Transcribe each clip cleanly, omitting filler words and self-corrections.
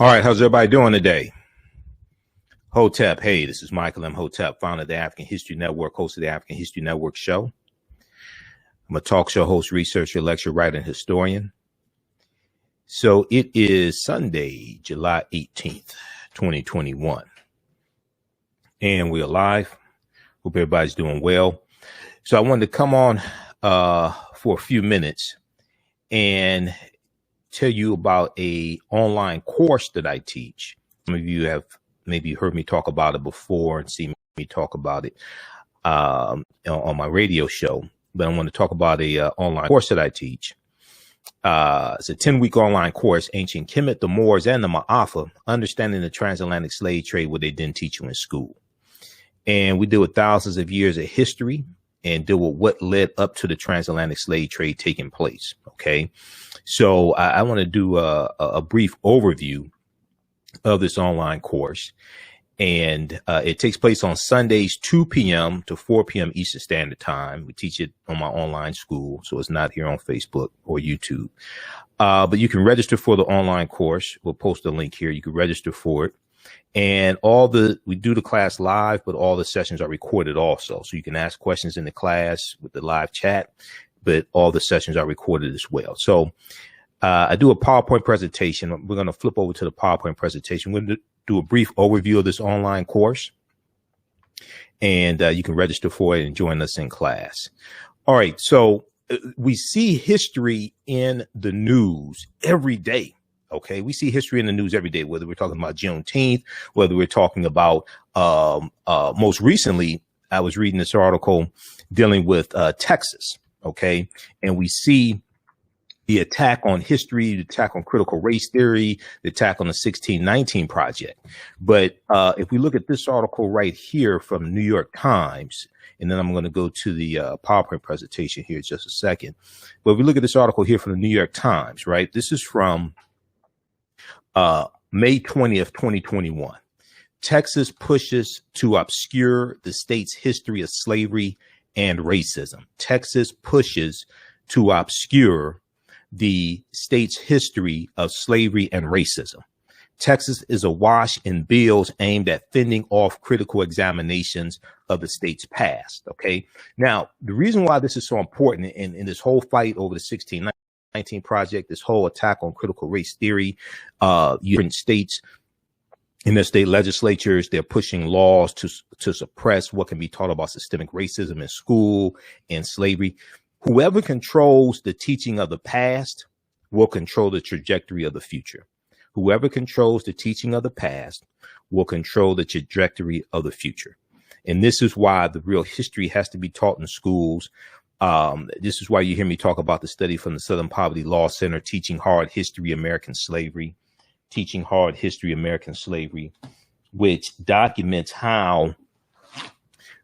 All right, how's everybody doing today? Hotep, hey, this is Michael Imhotep, founder of the African History Network, host of the African History Network show. I'm a talk show host, researcher, lecturer, writer, and historian. So it is Sunday, July 18th, 2021. And we're live. Hope everybody's doing well. So I wanted to come on for a few minutes and tell you about a online course that I teach. Some of you have maybe heard me talk about it before and seen me talk about it on my radio show. But I want to talk about a online course that I teach. It's a 10-week online course, Ancient Kemet, the Moors, and the Maafa, Understanding the Transatlantic Slave Trade, what they didn't teach you in school. And we deal with thousands of years of history and deal with what led up to the transatlantic slave trade taking place. Okay. So I want to do a brief overview of this online course. And it takes place on Sundays, 2 p.m. to 4 p.m. Eastern Standard Time. We teach it on my online school, so it's not here on Facebook or YouTube. But you can register for the online course. We'll post a link here. You can register for it. And we do the class live, but all the sessions are recorded also. So you can ask questions in the class with the live chat, but all the sessions are recorded as well. So I do a PowerPoint presentation. We're going to flip over to the PowerPoint presentation. We're going to do a brief overview of this online course, and you can register for it and join us in class. All right. So we see history in the news every day. Okay, we see history in the news every day, whether we're talking about Juneteenth, whether we're talking about most recently, I was reading this article dealing with Texas. OK, and we see the attack on history, the attack on critical race theory, the attack on the 1619 Project. But if we look at this article right here from New York Times, and then I'm going to go to the PowerPoint presentation here in just a second. But if we look at this article here from the New York Times, right, this is from May 20th, 2021. Texas pushes to obscure the state's history of slavery and racism. Texas pushes to obscure the state's history of slavery and racism. Texas is awash in bills aimed at fending off critical examinations of the state's past. Okay. Now, the reason why this is so important in this whole fight over the 1619 Project, this whole attack on critical race theory, different states in their state legislatures, they're pushing laws to suppress what can be taught about systemic racism in school and slavery. Whoever controls the teaching of the past will control the trajectory of the future. Whoever controls the teaching of the past will control the trajectory of the future. And this is why the real history has to be taught in schools. This is why you hear me talk about the study from the Southern Poverty Law Center, Teaching Hard History, American Slavery, which documents how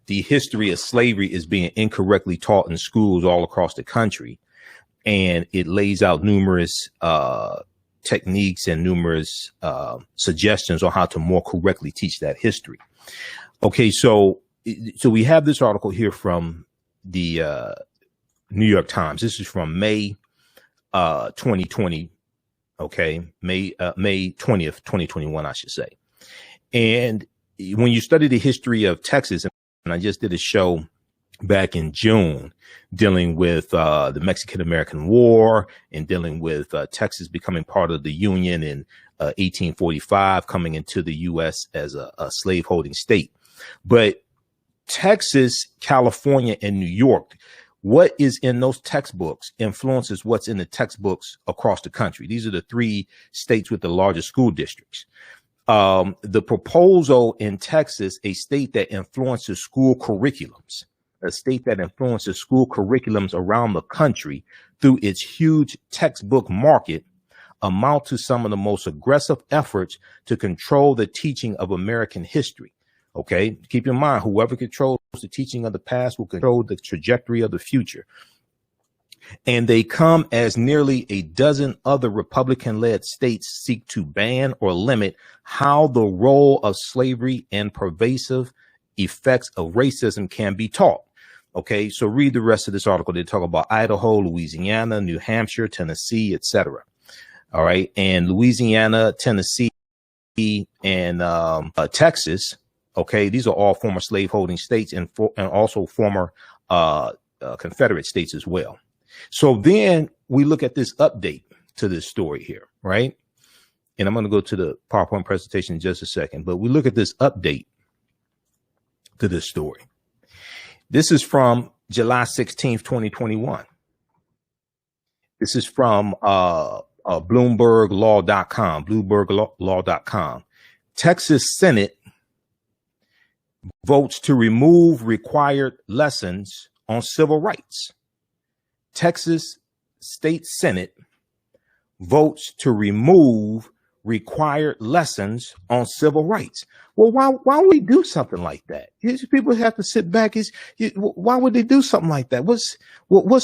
the history of slavery is being incorrectly taught in schools all across the country. And it lays out numerous techniques and numerous suggestions on how to more correctly teach that history. Okay, so we have this article here from the New York Times. This is from May 2020. Okay, May 20th, 2021, I should say. And when you study the history of Texas, and I just did a show back in June dealing with the Mexican-American War and dealing with Texas becoming part of the Union in 1845, coming into the U.S. as a slaveholding state. But Texas, California, and New York, what is in those textbooks influences what's in the textbooks across the country. These are the 3 states with the largest school districts. The proposal in Texas, a state that influences school curriculums, around the country through its huge textbook market, amount to some of the most aggressive efforts to control the teaching of American history. Okay, keep in mind, whoever controls the teaching of the past will control the trajectory of the future. And they come as nearly a dozen other Republican-led states seek to ban or limit how the role of slavery and pervasive effects of racism can be taught. Okay, so read the rest of this article. They talk about Idaho, Louisiana, New Hampshire, Tennessee, etc. All right. And Louisiana, Tennessee, and Texas. Okay. These are all former slaveholding states and also former Confederate states as well. So then we look at this update to this story here, right? And I'm going to go to the PowerPoint presentation in just a second, but we look at this update to this story. This is from July 16th, 2021. This is from BloombergLaw.com, BloombergLaw.com. Texas Senate votes to remove required lessons on civil rights. Texas State Senate votes to remove required lessons on civil rights. Well, why would we do something like that? People have to sit back. Why would they do something like that? What's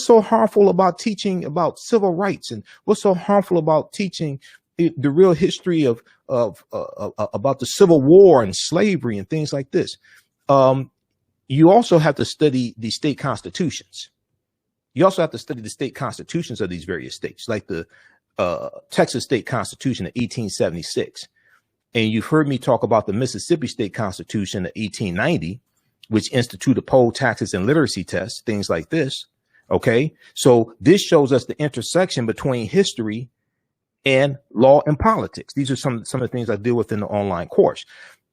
so harmful about teaching about civil rights, and what's so harmful about teaching the real history of about the Civil War and slavery and things like this? You also have to study the state constitutions. You also have to study the state constitutions of these various states, like the Texas State Constitution of 1876. And you've heard me talk about the Mississippi State Constitution of 1890, which instituted poll taxes and literacy tests, things like this. Okay. So this shows us the intersection between history and law and politics. These are some of the things I deal with in the online course.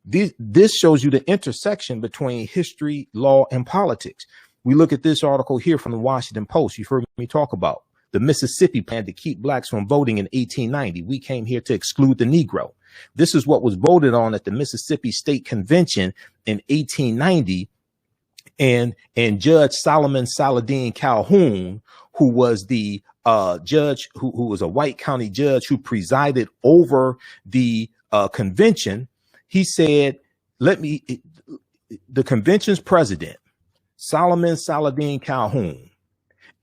This shows you the intersection between history, law, and politics. We look at this article here from the Washington Post. You've heard me talk about the Mississippi plan to keep blacks from voting in 1890. We came here to exclude the Negro. This is what was voted on at the Mississippi State Convention in 1890. And Judge Solomon Saladin Calhoun, who was the judge, who was a white county judge who presided over the convention, he said, the convention's president, Solomon Saladin Calhoun,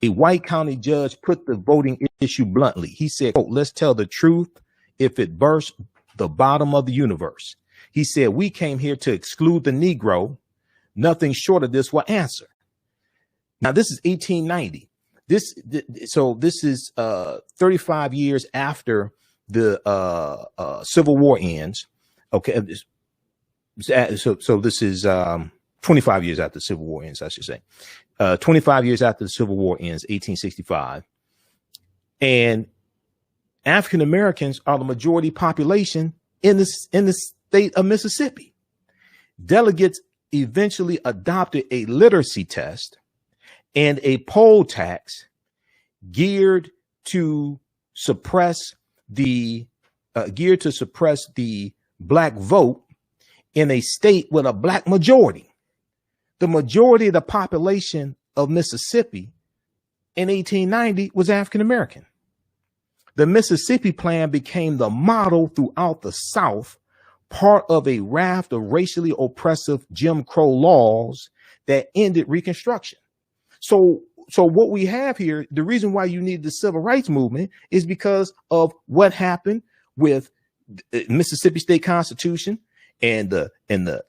a white county judge, put the voting issue bluntly. He said, quote, "Let's tell the truth. If it bursts the bottom of the universe." He said, "We came here to exclude the Negro. Nothing short of this will answer." Now, this is 1890. So this is 35 years after the Civil War ends. Okay. So this is 25 years after the Civil War ends, I should say. 25 years after the Civil War ends, 1865. And African Americans are the majority population in the state of Mississippi. Delegates eventually adopted a literacy test and a poll tax geared to suppress the black vote in a state with a black majority. The majority of the population of Mississippi in 1890 was African American. The Mississippi Plan became the model throughout the South, part of a raft of racially oppressive Jim Crow laws that ended Reconstruction. So what we have here, the reason why you need the civil rights movement is because of what happened with the Mississippi State Constitution and the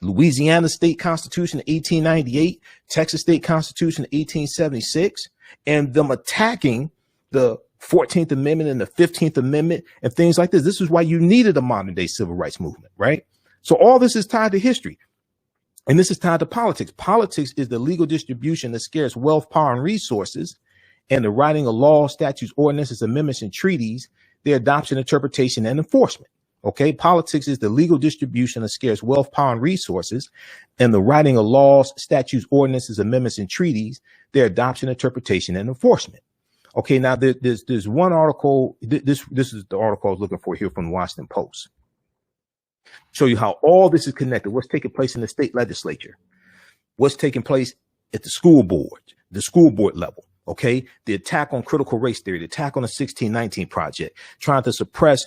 Louisiana State Constitution of 1898, Texas State Constitution of 1876, and them attacking the 14th Amendment and the 15th Amendment and things like this. This is why you needed a modern day civil rights movement, right? So all this is tied to history, and this is tied to politics. Politics is the legal distribution of scarce wealth, power, and resources, and the writing of laws, statutes, ordinances, amendments, and treaties, their adoption, interpretation, and enforcement. Okay, politics is the legal distribution of scarce wealth, power, and resources, and the writing of laws, statutes, ordinances, amendments, and treaties, their adoption, interpretation, and enforcement. Okay, now there's one article. This is the article I was looking for here from the Washington Post. Show you how all this is connected. What's taking place in the state legislature, what's taking place at the school board level. Okay, the attack on critical race theory, the attack on the 1619 Project, trying to suppress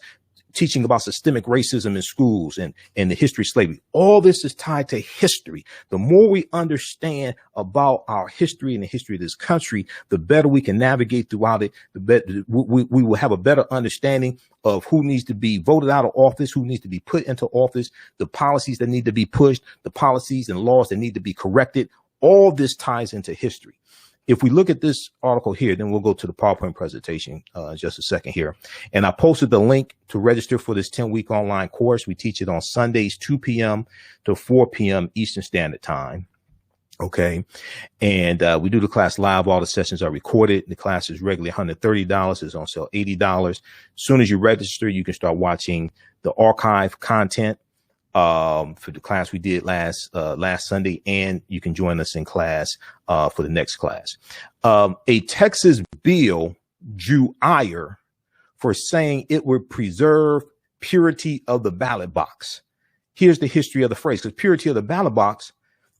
teaching about systemic racism in schools and the history of slavery. All this is tied to history. The more we understand about our history and the history of this country, the better we can navigate throughout it. The better we will have a better understanding of who needs to be voted out of office, who needs to be put into office, the policies that need to be pushed, the policies and laws that need to be corrected. All this ties into history. if we look at this article here, then we'll go to the PowerPoint presentation in just a second here. And I posted the link to register for this 10-week online course. We teach it on Sundays, 2 p.m. to 4 p.m. Eastern Standard Time. Okay. And we do the class live. All the sessions are recorded. The class is regularly $130. It's on sale $80. As soon as you register, you can start watching the archive content for the class we did last Sunday, and you can join us in class for the next class. A Texas bill drew ire for saying it would preserve purity of the ballot box. Here's the history of the phrase, because purity of the ballot box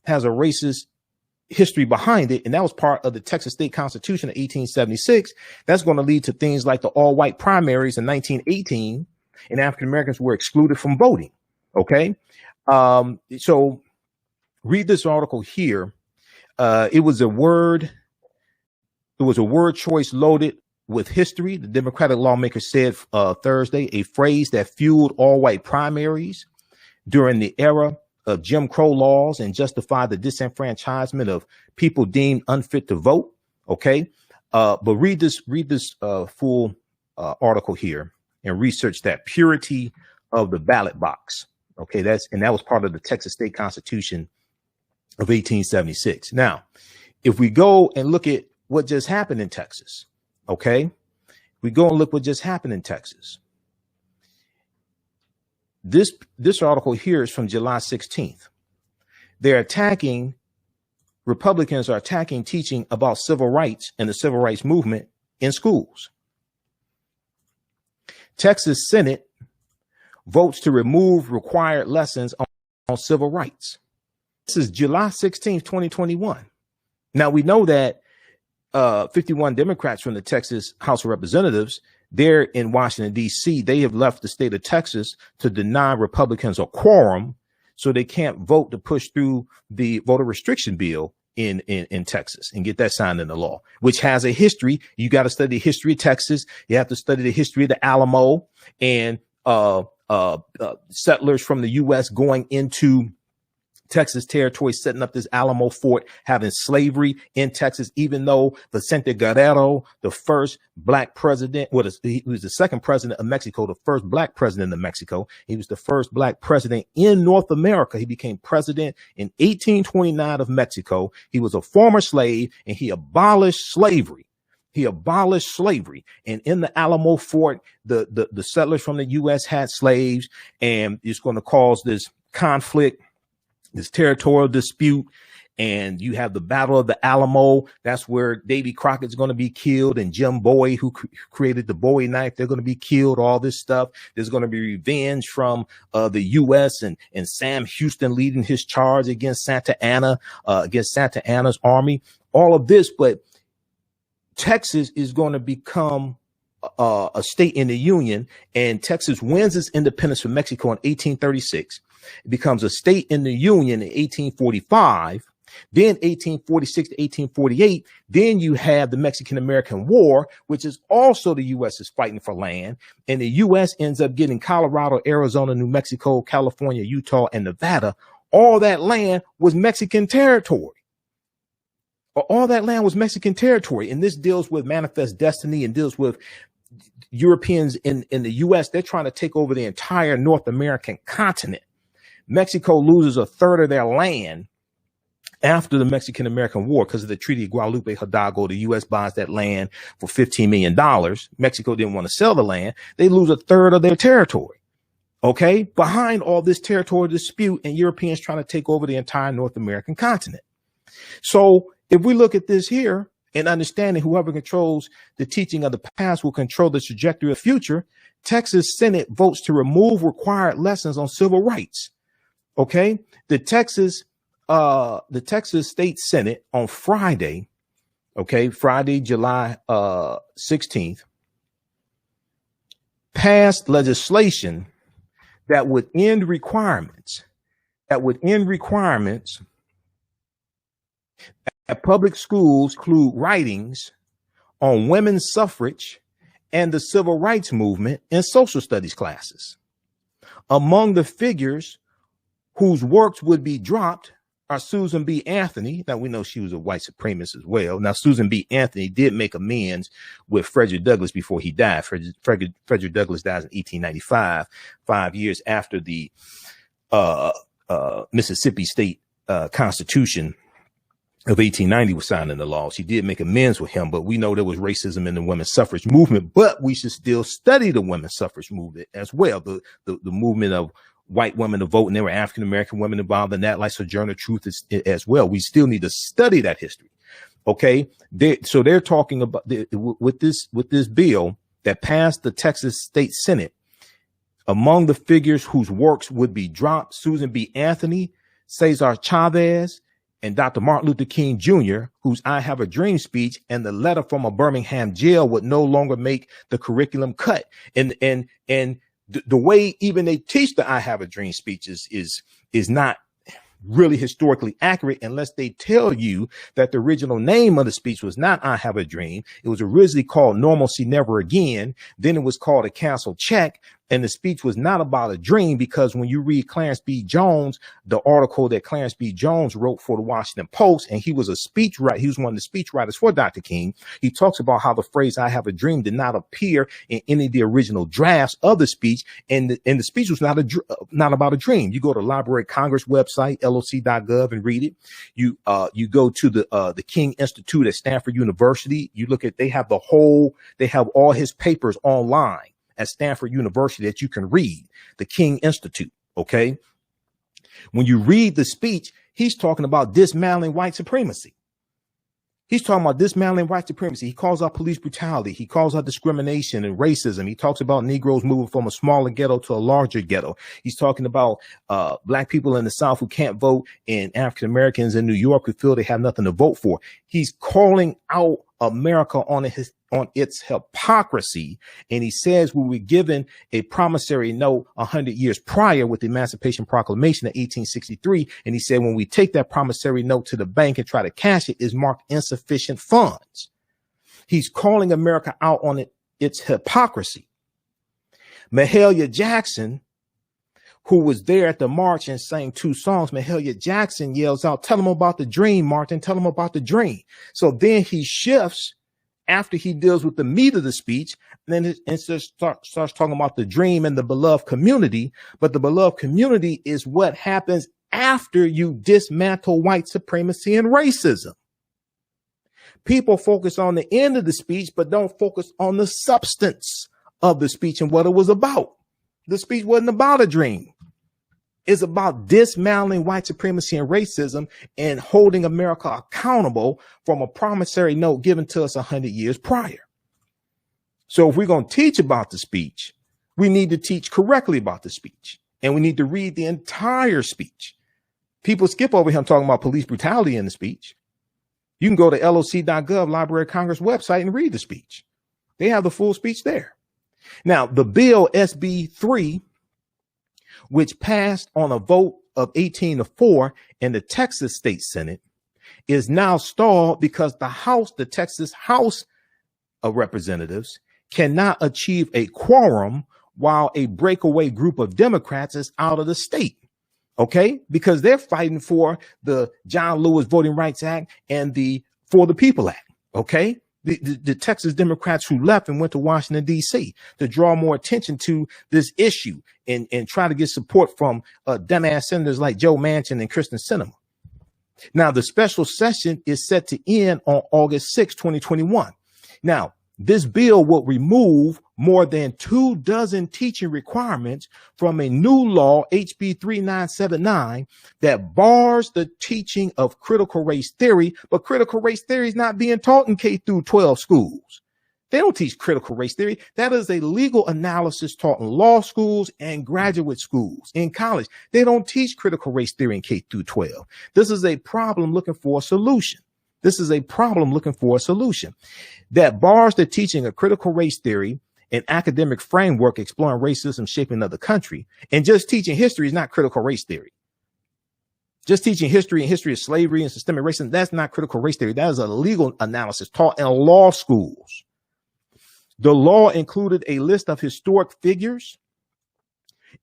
has a racist history behind it, and that was part of the Texas State Constitution of 1876. That's going to lead to things like the all-white primaries in 1918, and African Americans were excluded from voting. Okay, so read this article here. It was a word choice loaded with history. The Democratic lawmaker said Thursday, a phrase that fueled all-white primaries during the era of Jim Crow laws and justified the disenfranchisement of people deemed unfit to vote. Okay, but read this full article here and research that purity of the ballot box. Okay, that was part of the Texas State Constitution of 1876. Now, if we go and look at what just happened in Texas, okay, we go and look what just happened in Texas. This article here is from July 16th. Republicans are attacking teaching about civil rights and the civil rights movement in schools. Texas Senate votes to remove required lessons on civil rights. This is July 16th, 2021. Now, we know that 51 Democrats from the Texas House of Representatives, they're in Washington, D.C. They have left the state of Texas to deny Republicans a quorum so they can't vote to push through the voter restriction bill in Texas and get that signed into law, which has a history. You got to study the history of Texas. You have to study the history of the Alamo and settlers from the U.S. going into Texas territory, setting up this Alamo fort, having slavery in Texas, even though Vicente Guerrero, the first black president, he was the second president of Mexico, the first black president of Mexico. He was the first black president in North America. He became president in 1829 of Mexico. He was a former slave and he abolished slavery. And in the Alamo fort, the settlers from the U.S. had slaves, and it's going to cause this conflict, this territorial dispute. And you have the Battle of the Alamo. That's where Davy Crockett's going to be killed, and Jim Bowie, who created the Bowie knife, they're going to be killed. All this stuff. There's going to be revenge from the U.S. and Sam Houston leading his charge against Santa Anna, against Santa Anna's army. All of this, but Texas is going to become a state in the Union, and Texas wins its independence from Mexico in 1836. It becomes a state in the Union in 1845. Then 1846 to 1848, then you have the Mexican-American War, which is also the U.S. is fighting for land. And the U.S. ends up getting Colorado, Arizona, New Mexico, California, Utah, and Nevada. All that land was Mexican territory. All that land was Mexican territory. And this deals with manifest destiny and deals with Europeans in the U.S. They're trying to take over the entire North American continent. Mexico loses a third of their land after the Mexican-American War because of the Treaty of Guadalupe Hidalgo. The U.S. buys that land for $15 million. Mexico didn't want to sell the land. They lose a third of their territory. Okay, behind all this territorial dispute and Europeans trying to take over the entire North American continent. So if we look at this here and understanding whoever controls the teaching of the past will control the trajectory of the future, Texas Senate votes to remove required lessons on civil rights. Okay, the Texas State Senate on Friday, July 16th, passed legislation that would end requirements that public schools include writings on women's suffrage and the civil rights movement in social studies classes. Among the figures whose works would be dropped Susan B. Anthony. Now, we know she was a white supremacist as well. Now, Susan B. Anthony did make amends with Frederick Douglass before he died. Frederick Douglass died in 1895, 5 years after the Mississippi State Constitution of 1890 was signed into law. She did make amends with him, but we know there was racism in the women's suffrage movement, but we should still study the women's suffrage movement as well. The movement of white women to vote, and there were African-American women involved in that, like Sojourner Truth as well. We still need to study that history. Okay. So they're talking about with this bill that passed the Texas State Senate. Among the figures whose works would be dropped, Susan B. Anthony, Cesar Chavez, and Dr. Martin Luther King Jr., whose I Have a Dream speech and the letter from a Birmingham jail would no longer make the curriculum cut. And the way even they teach the I Have a Dream speech is not really historically accurate unless they tell you that the original name of the speech was not I Have a Dream. It was originally called Normalcy Never Again. Then it was called A Cancelled Check. And the speech was not about a dream, because when you read Clarence B. Jones, the article that Clarence B. Jones wrote for the Washington Post, and he was a speechwriter, he was one of the speechwriters for Dr. King. He talks about how the phrase I have a dream did not appear in any of the original drafts of the speech. And the speech was not about a dream. You go to Library of Congress website, loc.gov, and read it. You go to the King Institute at Stanford University. You look at, they have all his papers online at Stanford University that you can read, the King Institute. Okay. When you read the speech, he's talking about dismantling white supremacy. He's talking about dismantling white supremacy. He calls out police brutality. He calls out discrimination and racism. He talks about Negroes moving from a smaller ghetto to a larger ghetto. He's talking about black people in the South who can't vote, and African Americans in New York who feel they have nothing to vote for. He's calling out America on its hypocrisy. And he says we were given a promissory note 100 years prior with the Emancipation Proclamation of 1863. And he said when we take that promissory note to the bank and try to cash it, is marked insufficient funds. He's calling America out on its hypocrisy. Mahalia Jackson, who was there at the march and sang 2 songs, Mahalia Jackson yells out, "Tell him about the dream, Martin, tell him about the dream." So then he shifts after he deals with the meat of the speech, and then starts talking about the dream and the beloved community. But the beloved community is what happens after you dismantle white supremacy and racism. People focus on the end of the speech, but don't focus on the substance of the speech and what it was about. The speech wasn't about a dream. It's about dismantling white supremacy and racism and holding America accountable from a promissory note given to us 100 years prior. So if we're going to teach about the speech, we need to teach correctly about the speech, and we need to read the entire speech. People skip over him talking about police brutality in the speech. You can go to loc.gov, Library of Congress website, and read the speech. They have the full speech there. Now, the bill SB 3, which passed on a vote of 18-4 in the Texas State Senate, is now stalled because the Texas House of Representatives cannot achieve a quorum while a breakaway group of Democrats is out of the state. Okay, because they're fighting for the John Lewis Voting Rights Act and the For the People Act. Okay. The Texas Democrats who left and went to Washington, D.C. to draw more attention to this issue and try to get support from dumbass senators like Joe Manchin and Kristen Sinema. Now, the special session is set to end on August 6, 2021. Now, this bill will remove more than 24 teaching requirements from a new law, HB 3979, that bars the teaching of critical race theory. But critical race theory is not being taught in K through 12 schools. They don't teach critical race theory. That is a legal analysis taught in law schools and graduate schools in college. They don't teach critical race theory in K through 12. This is a problem looking for a solution. That bars the teaching of critical race theory, an academic framework exploring racism shaping another country. And just teaching history is not critical race theory. Just teaching history and history of slavery and systemic racism, that's not critical race theory. That is a legal analysis taught in law schools. The law included a list of historic figures,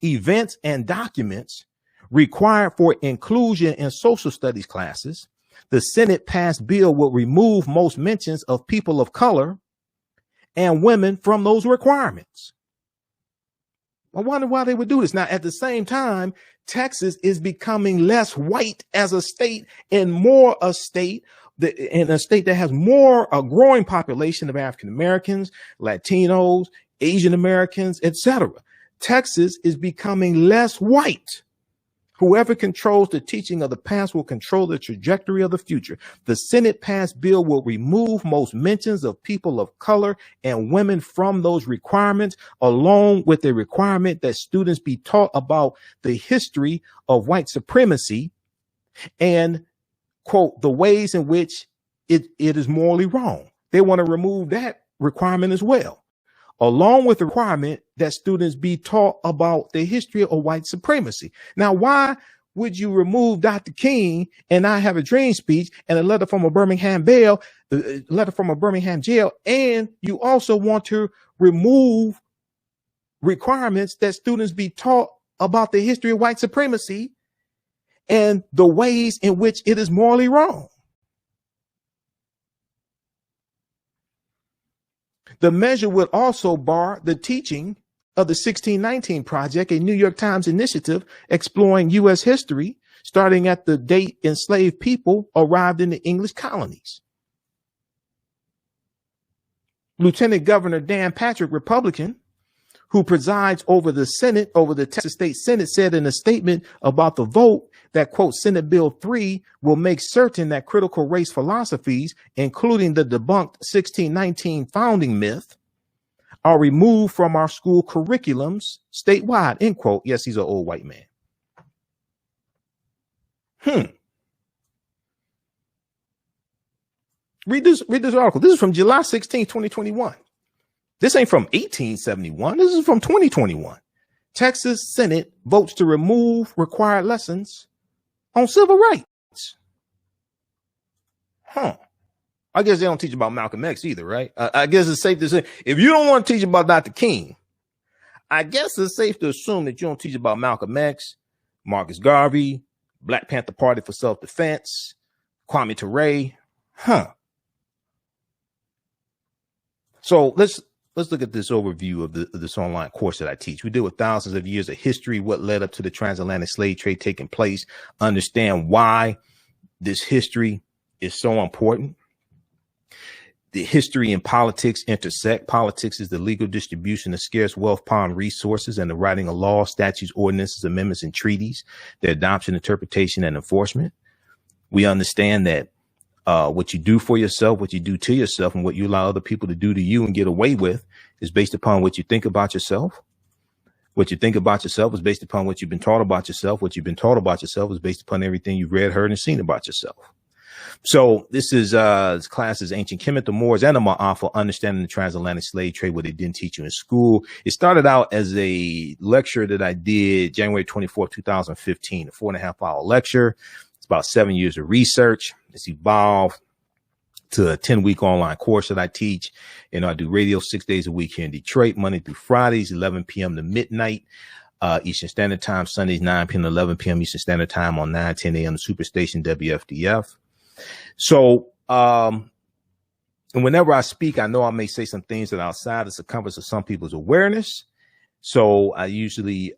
events, and documents required for inclusion in social studies classes, the Senate passed bill will remove most mentions of people of color and women from those requirements. I wonder why they would do this. Now, at the same time, Texas is becoming less white as a state and more a state that has more a growing population of African Americans, Latinos, Asian Americans, etc. Texas is becoming less white. Whoever controls the teaching of the past will control the trajectory of the future. The Senate passed bill will remove most mentions of people of color and women from those requirements, along with the requirement that students be taught about the history of white supremacy and, quote, the ways in which it is morally wrong. They want to remove that requirement as well, along with the requirement that students be taught about the history of white supremacy. Now, why would you remove Dr. King and I Have a Dream speech and a letter from a Birmingham jail, and you also want to remove requirements that students be taught about the history of white supremacy and the ways in which it is morally wrong? The measure would also bar the teaching of the 1619 Project, a New York Times initiative exploring U.S. history, starting at the date enslaved people arrived in the English colonies. Lieutenant Governor Dan Patrick, Republican, who presides over the Senate, over the Texas State Senate, said in a statement about the vote that, quote, Senate Bill 3 will make certain that critical race philosophies, including the debunked 1619 founding myth, are removed from our school curriculums statewide, end quote. Yes, he's an old white man. Read this article. This is from July 16, 2021. This ain't from 1871. This is from 2021. Texas Senate votes to remove required lessons on civil rights. I guess they don't teach about Malcolm X either, right? I guess it's safe to say, if you don't want to teach about Dr. King, I guess it's safe to assume that you don't teach about Malcolm X, Marcus Garvey, Black Panther Party for Self-Defense, Kwame Ture. So let's look at this overview of this online course that I teach. We deal with thousands of years of history, what led up to the transatlantic slave trade taking place, understand why this history is so important. The history and politics intersect. Politics is the legal distribution of scarce wealth, upon resources, and the writing of laws, statutes, ordinances, amendments, and treaties, their adoption, interpretation, and enforcement. We understand that what you do for yourself, what you do to yourself, and what you allow other people to do to you and get away with is based upon what you think about yourself. What you think about yourself is based upon what you've been taught about yourself. What you've been taught about yourself is based upon everything you've read, heard, and seen about yourself. So this class is Ancient Kemet, the Moors, and the Maafa, Understanding the Transatlantic Slave Trade, what they didn't teach you in school. It started out as a lecture that I did January 24th, 2015, a 4.5-hour lecture. It's about 7 years of research. It's evolved to a 10-week online course that I teach. And I do radio 6 days a week here in Detroit, Monday through Fridays, 11 p.m. to midnight. Eastern Standard Time, Sundays, 9 p.m. to 11 p.m. Eastern Standard Time on 9:10 a.m. Superstation WFDF. So, and whenever I speak, I know I may say some things that are outside the circumference of some people's awareness. So I usually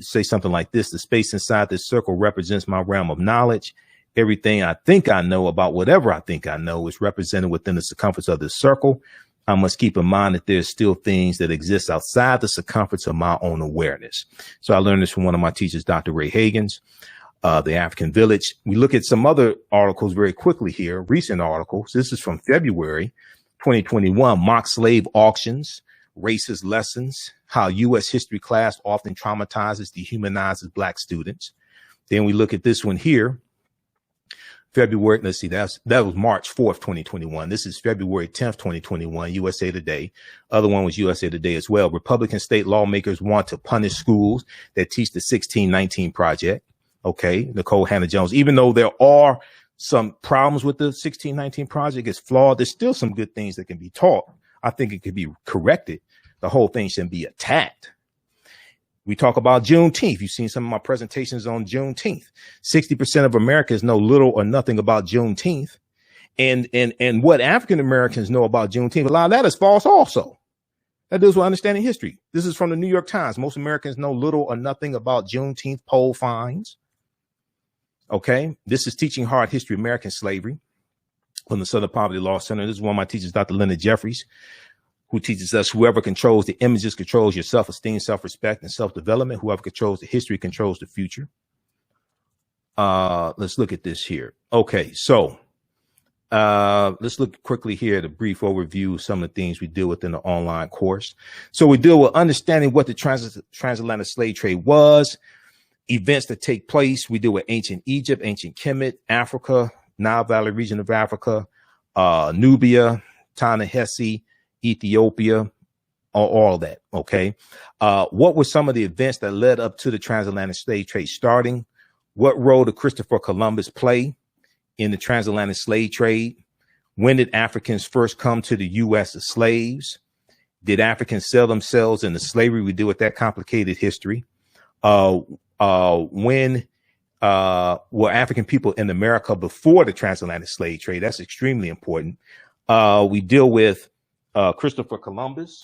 say something like this: the space inside this circle represents my realm of knowledge. Everything I think I know about whatever I think I know is represented within the circumference of this circle. I must keep in mind that there's still things that exist outside the circumference of my own awareness. So I learned this from one of my teachers, Dr. Ray Hagins. The African Village. We look at some other articles very quickly here, recent articles. This is from February 2021, Mock Slave Auctions, Racist Lessons, How U.S. History Class Often Traumatizes, Dehumanizes Black Students. Then we look at this one here, February, let's see, that was March 4th, 2021. This is February 10th, 2021, USA Today. Other one was USA Today as well. Republican state lawmakers want to punish schools that teach the 1619 Project. Okay, Nicole Hannah-Jones, even though there are some problems with the 1619 Project, it's flawed, there's still some good things that can be taught. I think it could be corrected. The whole thing shouldn't be attacked. We talk about Juneteenth. You've seen some of my presentations on Juneteenth. 60% of Americans know little or nothing about Juneteenth. And what African Americans know about Juneteenth, a lot of that is false also. That deals with understanding history. This is from the New York Times. Most Americans know little or nothing about Juneteenth poll finds. Okay. This is Teaching Hard History, American Slavery from the Southern Poverty Law Center. This is one of my teachers, Dr. Leonard Jeffries, who teaches us whoever controls the images controls your self-esteem, self-respect, and self-development. Whoever controls the history controls the future. Let's look at this here. Okay. So let's look quickly here at a brief overview of some of the things we deal with in the online course. So we deal with understanding what the transatlantic slave trade was, events that take place. We deal with ancient Egypt, ancient Kemet, Africa, Nile Valley region of Africa, Nubia, Ta-Nehisi, Ethiopia, all of that. Okay. What were some of the events that led up to the transatlantic slave trade starting? What role did Christopher Columbus play in the transatlantic slave trade? When did Africans first come to the U.S. as slaves? Did Africans sell themselves into slavery? We deal with that complicated history. When were African people in America before the transatlantic slave trade? That's extremely important. We deal with Christopher Columbus.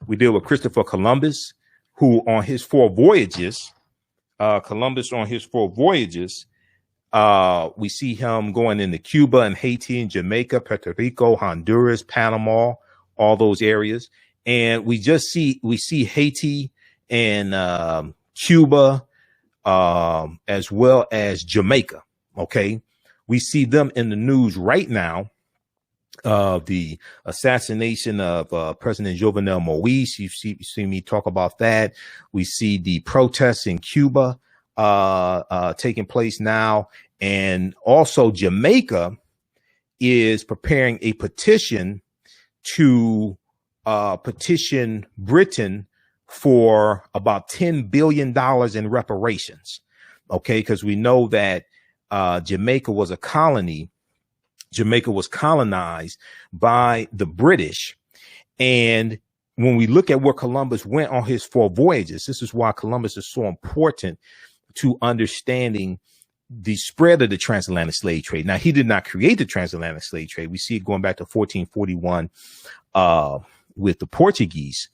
We deal with Christopher Columbus, who on his 4 voyages, we see him going into Cuba and Haiti and Jamaica, Puerto Rico, Honduras, Panama, all those areas. And we see Haiti and Cuba, as well as Jamaica. Okay. We see them in the news right now. The assassination of President Jovenel Moise. You see me talk about that. We see the protests in Cuba taking place now. And also Jamaica is preparing a petition to petition Britain for about $10 billion in reparations. Okay, because we know that Jamaica was a colony. Jamaica was colonized by the British. And when we look at where Columbus went on his 4 voyages, this is why Columbus is so important to understanding the spread of the transatlantic slave trade. Now, he did not create the transatlantic slave trade. We see it going back to 1441 with the Portuguese.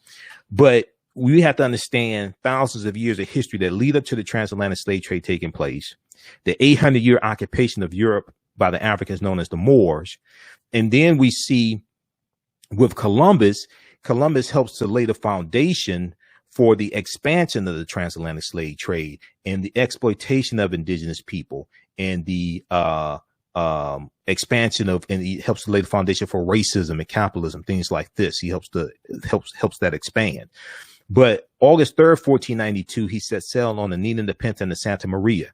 But we have to understand thousands of years of history that lead up to the transatlantic slave trade taking place, the 800-year occupation of Europe by the Africans known as the Moors. And then we see with Columbus helps to lay the foundation for the expansion of the transatlantic slave trade and the exploitation of indigenous people and the expansion of, and he helps to lay the foundation for racism and capitalism, things like this. He helps that expand. But August 3rd, 1492, he set sail on the Nina, the Pinta, and the Santa Maria.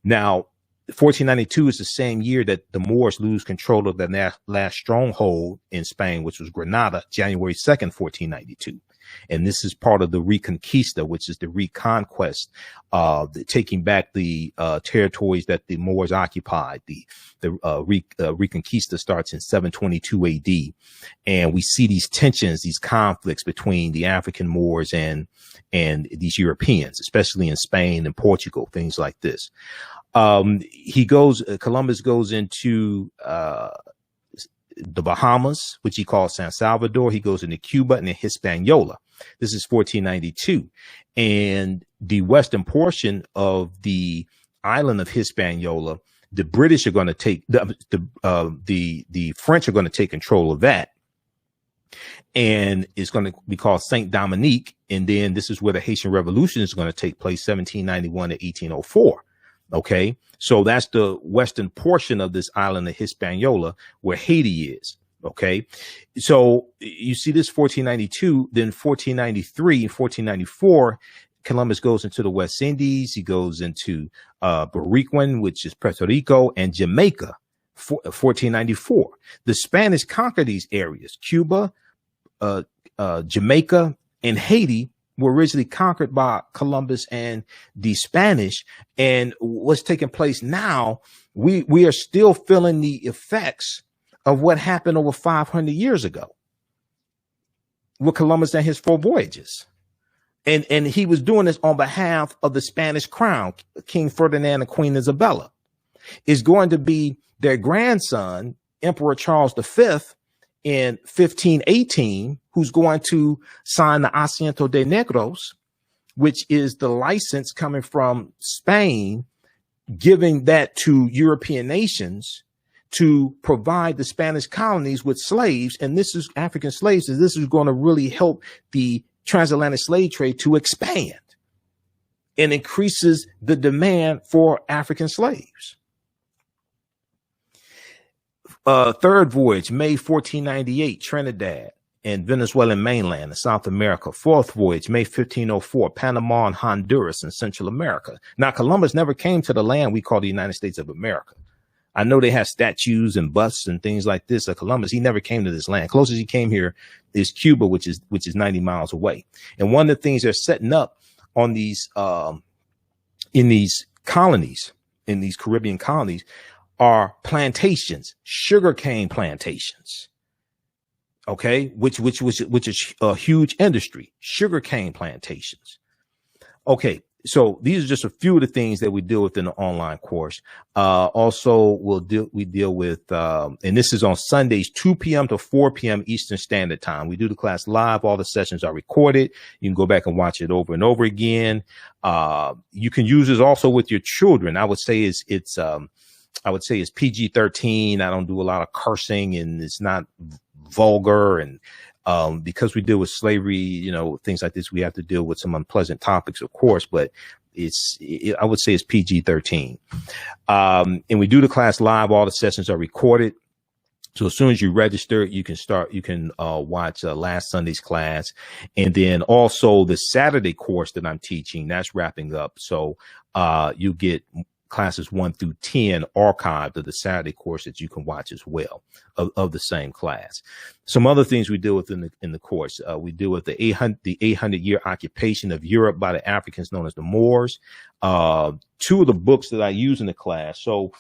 Now, 1492 is the same year that the Moors lose control of the last stronghold in Spain, which was Granada, January 2nd, 1492. And this is part of the Reconquista, which is the reconquest, taking back the territories that the Moors occupied. The Reconquista starts in 722 AD. And we see these tensions, these conflicts between the African Moors and these Europeans, especially in Spain and Portugal, things like this. Columbus goes into the Bahamas, which he calls San Salvador. He goes into Cuba and then Hispaniola. This is 1492. And the western portion of the island of Hispaniola, the British are going to take the French are going to take control of that. And it's going to be called Saint Dominique. And then this is where the Haitian Revolution is going to take place, 1791 to 1804. Okay, so that's the western portion of this island of Hispaniola where Haiti is. Okay, so you see this 1492, then 1493, 1494, Columbus goes into the West Indies. He goes into Bariquin, which is Puerto Rico, and Jamaica, 1494. The Spanish conquer these areas. Cuba, Jamaica, and Haiti were originally conquered by Columbus and the Spanish. And what's taking place now, we are still feeling the effects of what happened over 500 years ago with Columbus and his 4 voyages. And he was doing this on behalf of the Spanish crown, King Ferdinand and Queen Isabella. Is going to be their grandson, Emperor Charles V, in 1518, who's going to sign the Asiento de Negros, which is the license coming from Spain, giving that to European nations to provide the Spanish colonies with slaves. And this is African slaves. And this is going to really help the transatlantic slave trade to expand and increases the demand for African slaves. Third voyage, May 1498, Trinidad and Venezuelan mainland in South America. Fourth voyage, May 1504, Panama and Honduras in Central America. Now, Columbus never came to the land we call the United States of America. I know they have statues and busts and things like this of Columbus. He never came to this land. Closest he came here is Cuba, which is 90 miles away. And one of the things they're setting up on these in these colonies, in these Caribbean colonies, are plantations, sugarcane plantations. Okay, which is a huge industry, sugarcane plantations. Okay, so these are just a few of the things that we deal with in the online course. Also, we deal with, and this is on Sundays, 2 p.m. to 4 p.m. Eastern Standard Time. We do the class live. All the sessions are recorded. You can go back and watch it over and over again. You can use this also with your children. I would say it's PG-13. I don't do a lot of cursing, and it's not vulgar. And because we deal with slavery, things like this, we have to deal with some unpleasant topics, of course, but I would say it's PG-13. And we do the class live. All the sessions are recorded. So as soon as you register, you can watch last Sunday's class. And then also the Saturday course that I'm teaching, that's wrapping up. So you get classes 1 through 10 archived of the Saturday course that you can watch as well of the same class. Some other things we deal with in the course. We deal with the 800-year occupation of Europe by the Africans known as the Moors. 2 of the books that I use in the class. So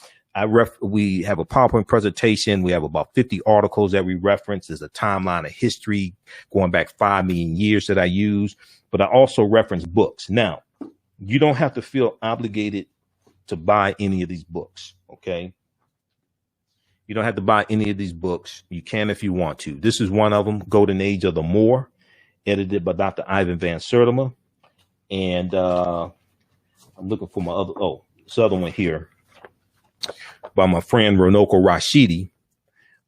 we have a PowerPoint presentation. We have about 50 articles that we reference. There's a timeline of history going back 5 million years that I use, but I also reference books. Now, you don't have to feel obligated to buy any of these books. Okay. You don't have to buy any of these books. You can if you want to. This is one of them, Golden Age of the Moor, edited by Dr. Ivan Van Sertima. And I'm looking for my this other one here by my friend Ronoko Rashidi,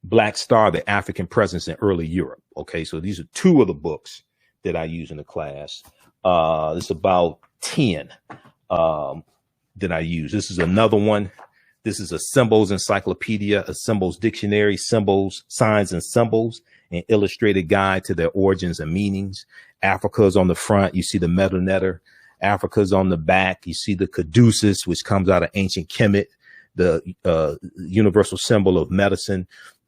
Black Star, the African Presence in Early Europe. Okay, so these are 2 of the books that I use in the class. It's about 10 that I use. This is another one. This is a symbols encyclopedia, a symbols dictionary, symbols, signs and symbols, an illustrated guide to their origins and meanings. Africa is on the front. You see the metal netter. Africa is on the back. You see the caduceus, which comes out of ancient Kemet, the universal symbol of medicine.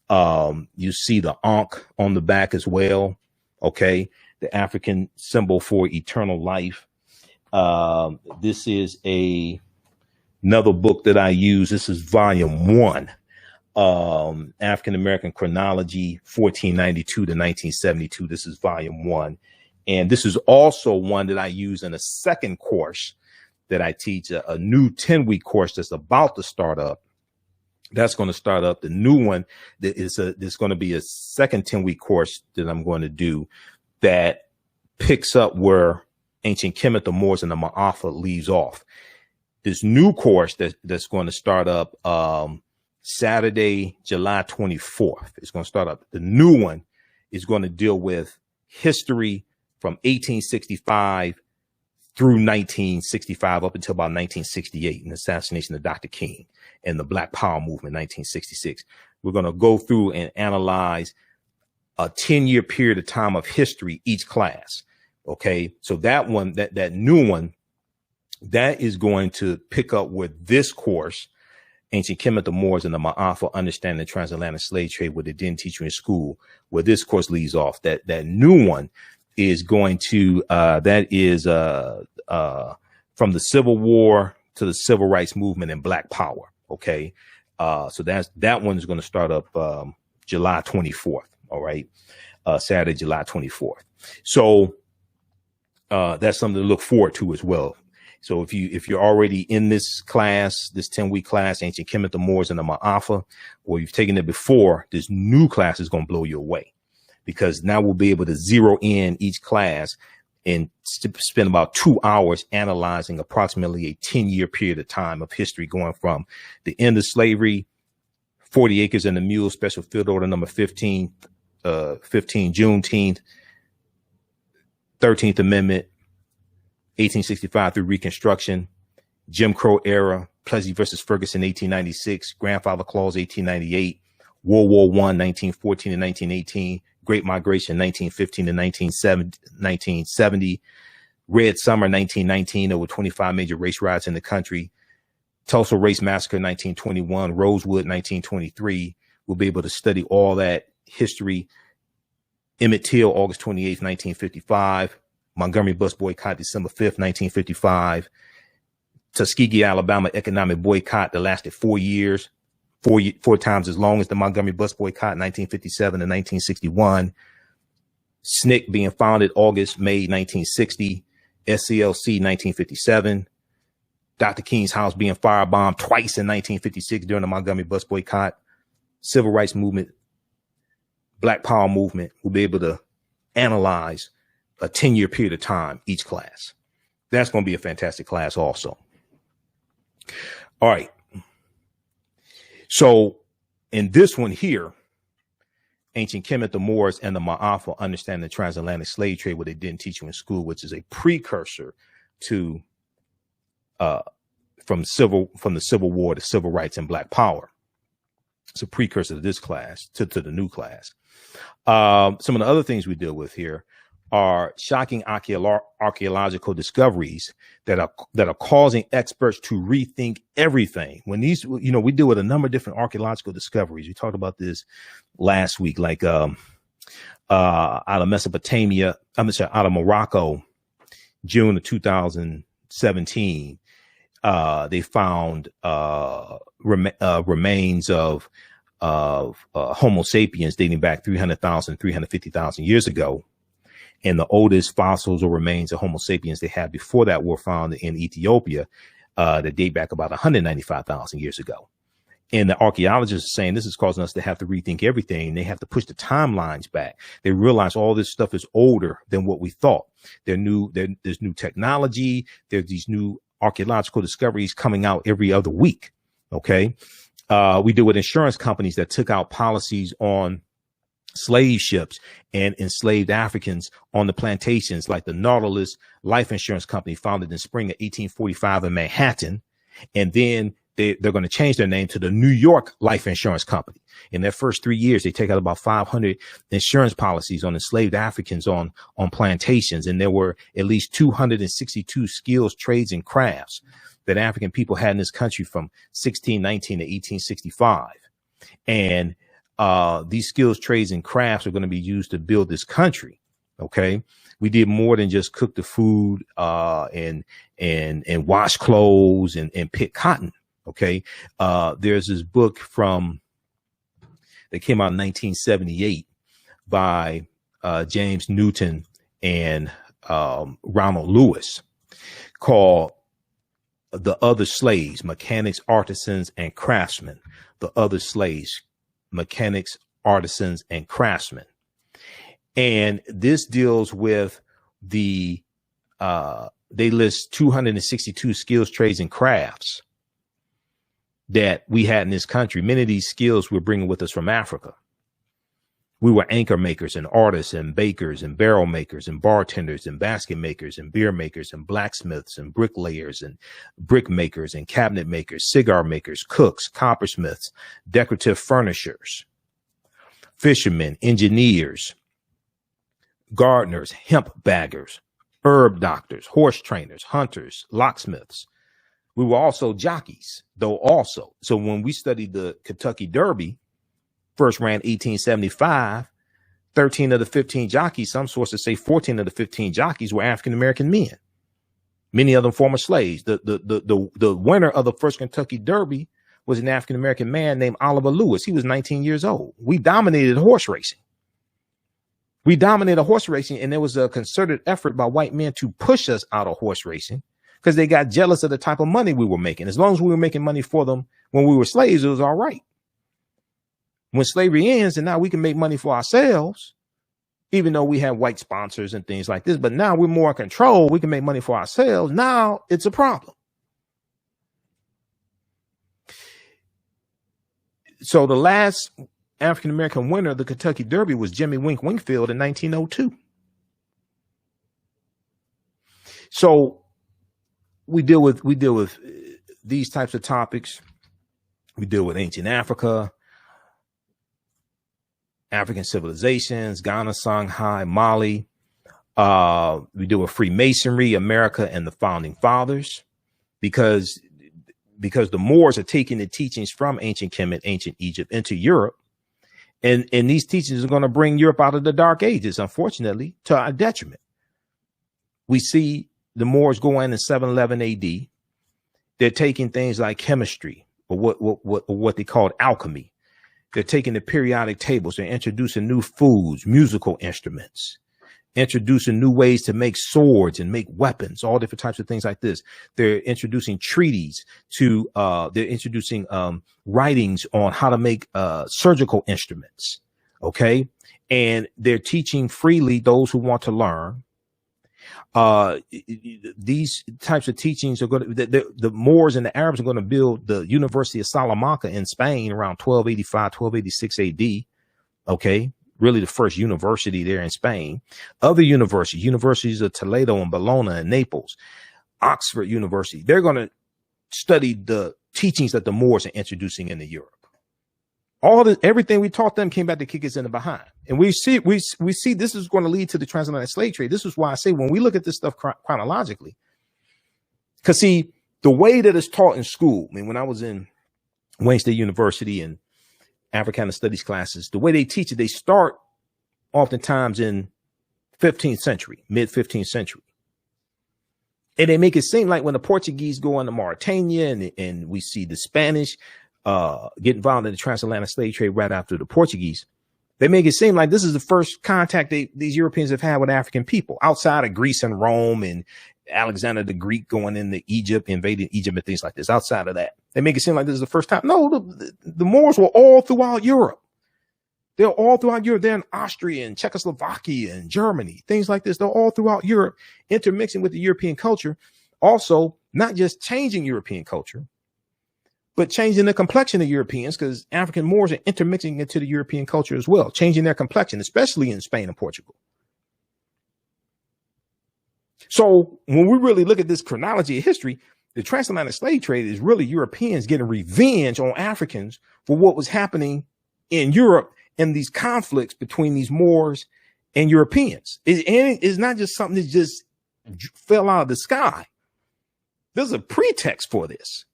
You see the Ankh on the back as well. Okay. The African symbol for eternal life. This is another book that I use. This is volume 1, African American Chronology, 1492 to 1972. This is volume 1. And this is also one that I use in a second course that I teach, a new 10-week course that's about to start up. That's going to start up. The new one that there's going to be a second 10-week course that I'm going to do that picks up where ancient Kemet, the Moors, and the Maafa leaves off. This new course that's going to start up Saturday, July 24th. It's going to start up. The new one is going to deal with history from 1865 through 1965 up until about 1968, and the assassination of Dr. King and the Black Power movement, 1966. We're going to go through and analyze a 10-year period of time of history each class. Okay, so that one, that new one, that is going to pick up with this course, Ancient Kemet, the Moors, and the Maafa, Understanding the Transatlantic Slave Trade, what they didn't teach you in school, where this course leaves off. That new one is going to, from the Civil War to the Civil Rights Movement and Black Power. Okay, so that one is going to start up July 24th. All right, Saturday, July 24th. So That's something to look forward to as well. So if you're already in this class, this 10-week class, Ancient Kemet, the Moors, and the Maafa, or you've taken it before, this new class is going to blow you away, because now we'll be able to zero in each class and spend about 2 hours analyzing approximately a 10-year period of time of history, going from the end of slavery, 40 acres and a mule, special field order number 15, Juneteenth, 13th Amendment, 1865 through Reconstruction, Jim Crow era, Plessy versus Ferguson, 1896, Grandfather Clause, 1898, World War I, 1914 to 1918, Great Migration, 1915 to 1970, Red Summer, 1919, over 25 major race riots in the country, Tulsa Race Massacre, 1921, Rosewood, 1923. We'll be able to study all that history. Emmett Till, August 28th, 1955. Montgomery bus boycott, December 5th, 1955. Tuskegee, Alabama economic boycott that lasted 4 years, four times as long as the Montgomery bus boycott, 1957 to 1961. SNCC being founded May 1960. SCLC, 1957. Dr. King's house being firebombed twice in 1956 during the Montgomery bus boycott. Civil rights movement, Black Power movement. We'll be able to analyze a 10-year period of time, each class. That's going to be a fantastic class also. All right. So in this one here, Ancient Kemet, the Moors, and the Maafa, understand the transatlantic slave trade, what they didn't teach you in school, which is a precursor to from the Civil War to civil rights and Black Power. It's a precursor to this class, to the new class. Some of the other things we deal with here are shocking archaeological discoveries that are causing experts to rethink everything. When these, we deal with a number of different archaeological discoveries. We talked about this last week, like out of Mesopotamia, out of Morocco, June of 2017. They found remains of Homo sapiens dating back 300,000, 350,000 years ago. And the oldest fossils or remains of Homo sapiens they had before that were found in Ethiopia that date back about 195,000 years ago. And the archaeologists are saying this is causing us to have to rethink everything. They have to push the timelines back. They realize all this stuff is older than what we thought. There's new technology. There's these new archaeological discoveries coming out every other week. Okay. We deal with insurance companies that took out policies on slave ships and enslaved Africans on the plantations, like the Nautilus Life Insurance Company, founded in spring of 1845 in Manhattan. And then they're going to change their name to the New York Life Insurance Company. In their first 3 years, they take out about 500 insurance policies on enslaved Africans on plantations. And there were at least 262 skills, trades, and crafts that African people had in this country from 1619 to 1865. And these skills, trades, and crafts are going to be used to build this country. Okay. We did more than just cook the food, and wash clothes and pick cotton. Okay. There's this book that came out in 1978 by, James Newton and, Ronald Lewis, called The Other Slaves, Mechanics, Artisans, and Craftsmen. The Other Slaves, Mechanics, Artisans, and Craftsmen. And this deals with they list 262 skills, trades, and crafts that we had in this country. Many of these skills we're bringing with us from Africa. We were anchor makers and artists and bakers and barrel makers and bartenders and basket makers and beer makers and blacksmiths and bricklayers and brick makers and cabinet makers, cigar makers, cooks, coppersmiths, decorative furnishers, fishermen, engineers, gardeners, hemp baggers, herb doctors, horse trainers, hunters, locksmiths. We were also jockeys, though also. So when we studied the Kentucky Derby, first ran 1875, 13 of the 15 jockeys, some sources say 14 of the 15 jockeys were African-American men. Many of them former slaves. The winner of the first Kentucky Derby was an African-American man named Oliver Lewis. He was 19 years old. We dominated horse racing. We dominated horse racing, and there was a concerted effort by white men to push us out of horse racing because they got jealous of the type of money we were making. As long as we were making money for them when we were slaves, it was all right. When slavery ends and now we can make money for ourselves, even though we have white sponsors and things like this, but now we're more in control. We can make money for ourselves. Now it's a problem. So the last African-American winner of the Kentucky Derby was Jimmy Wink Winkfield in 1902. So we deal with these types of topics. We deal with ancient Africa, African civilizations, Ghana, Songhai, Mali. We deal with Freemasonry, America, and the founding fathers, because the Moors are taking the teachings from ancient Kemet, ancient Egypt into Europe. And these teachings are going to bring Europe out of the Dark Ages, unfortunately, to our detriment. We see the Moors go in 711 AD. They're taking things like chemistry, or what they called alchemy. They're taking the periodic tables. They're introducing new foods, musical instruments, introducing new ways to make swords and make weapons, all different types of things like this. They're introducing treaties to, they're introducing writings on how to make surgical instruments. Okay. And they're teaching freely those who want to learn. These types of teachings are going to, the Moors and the Arabs are going to build the University of Salamanca in Spain around 1285, 1286 AD. Okay. Really the first university there in Spain. Other universities of Toledo and Bologna and Naples, Oxford University, they're going to study the teachings that the Moors are introducing into Europe. Everything we taught them came back to kick us in the behind. And we see this is going to lead to the transatlantic slave trade. This is why I say when we look at this stuff chronologically, because see, the way that it's taught in school, I mean, when I was in Wayne State University and Africana studies classes, the way they teach it, they start oftentimes in 15th century, mid 15th century. And they make it seem like when the Portuguese go into Mauritania and we see the Spanish get involved in the transatlantic slave trade right after the Portuguese, they make it seem like this is the first contact these Europeans have had with African people outside of Greece and Rome and Alexander the Greek going into Egypt, invading Egypt and things like this. Outside of that, they make it seem like this is the first time. No, the Moors were all throughout Europe. They're all throughout Europe. They're in Austria and Czechoslovakia and Germany, things like this. They're all throughout Europe, intermixing with the European culture. Also, not just changing European culture, but changing the complexion of Europeans, because African Moors are intermixing into the European culture as well, changing their complexion, especially in Spain and Portugal. So when we really look at this chronology of history, the transatlantic slave trade is really Europeans getting revenge on Africans for what was happening in Europe and these conflicts between these Moors and Europeans. It's not just something that just fell out of the sky. There's a pretext for this.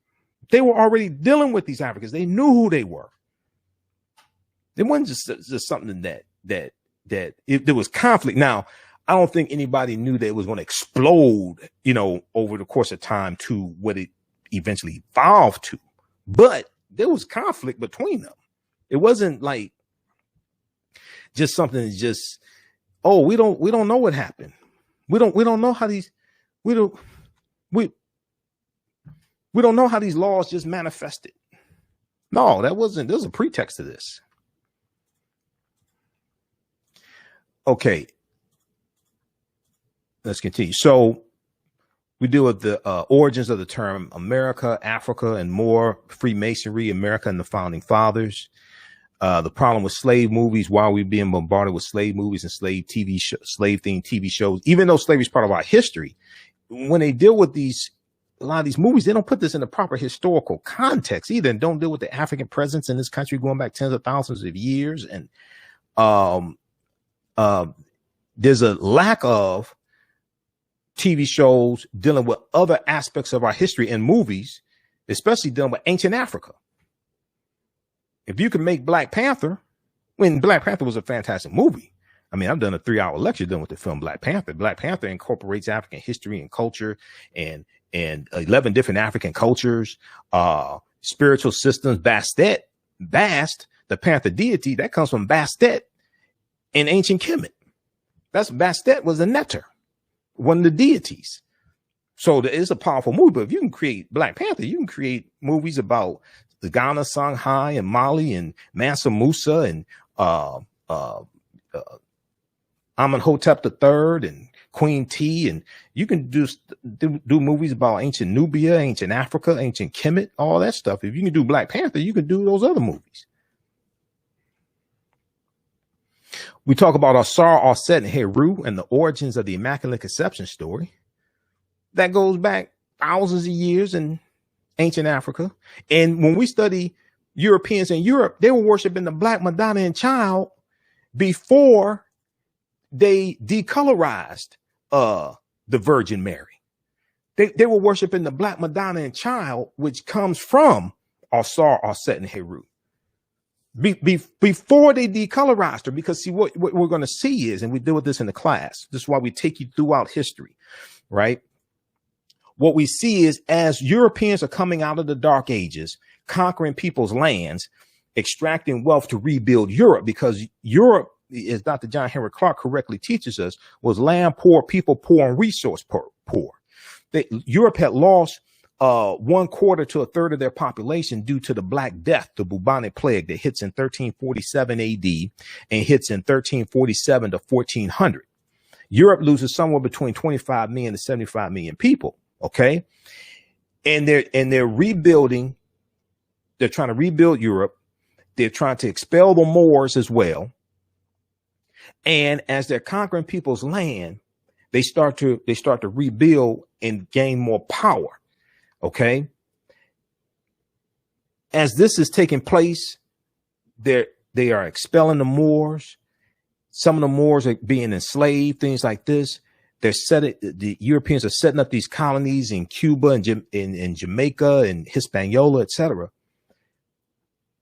They were already dealing with these Africans. They knew who they were. It wasn't just something that there was conflict. Now, I don't think anybody knew that it was going to explode, over the course of time to what it eventually evolved to. But there was conflict between them. It wasn't like just something that's just, oh, we don't know what happened. We don't know how we don't know how these laws just manifested. No, there's a pretext to this. Okay. Let's continue. So we deal with the origins of the term America, Africa, and Moor, Freemasonry, America, and the founding fathers. The problem with slave movies, why we're being bombarded with slave movies and slave themed TV shows, even though slavery is part of our history, when they deal with a lot of these movies, they don't put this in the proper historical context either, and don't deal with the African presence in this country going back tens of thousands of years. And there's a lack of TV shows dealing with other aspects of our history and movies, especially dealing with ancient Africa. If you can make Black Panther, Black Panther was a fantastic movie. I mean, I've done a 3-hour lecture dealing with the film Black Panther. Black Panther incorporates African history and culture and 11 different African cultures, spiritual systems. Bast, the Panther deity, that comes from Bastet in ancient Kemet. Bastet was a netter, one of the deities. So it's a powerful movie. But if you can create Black Panther, you can create movies about the Ghana, Songhai, and Mali, and Mansa Musa, and Amenhotep III, and Queen T, and you can do movies about ancient Nubia, ancient Africa, ancient Kemet, all that stuff. If you can do Black Panther, you can do those other movies. We talk about Asar, Aset, and Heru and the origins of the Immaculate Conception story. That goes back thousands of years in ancient Africa. And when we study Europeans in Europe, they were worshiping the Black Madonna and Child before they decolorized the Virgin Mary. They were worshiping the Black Madonna and Child, which comes from Asar, Aset, and Heru. Before they decolorized her, because see, what we're going to see is, and we deal with this in the class, this is why we take you throughout history, right? What we see is as Europeans are coming out of the Dark Ages, conquering people's lands, extracting wealth to rebuild Europe, because Europe, as Dr. John Henry Clark correctly teaches us, was land poor, people poor, and resource poor. Europe had lost 1/4 to 1/3 of their population due to the Black Death, the bubonic plague that hits in 1347 AD and hits in 1347 to 1400. Europe loses somewhere between 25 million to 75 million people. Okay. And they're rebuilding. They're trying to rebuild Europe. They're trying to expel the Moors as well. And as they're conquering people's land, they start to rebuild and gain more power. Okay. As this is taking place, they are expelling the Moors. Some of the Moors are being enslaved, things like this. The Europeans are setting up these colonies in Cuba and in Jamaica and Hispaniola, etc.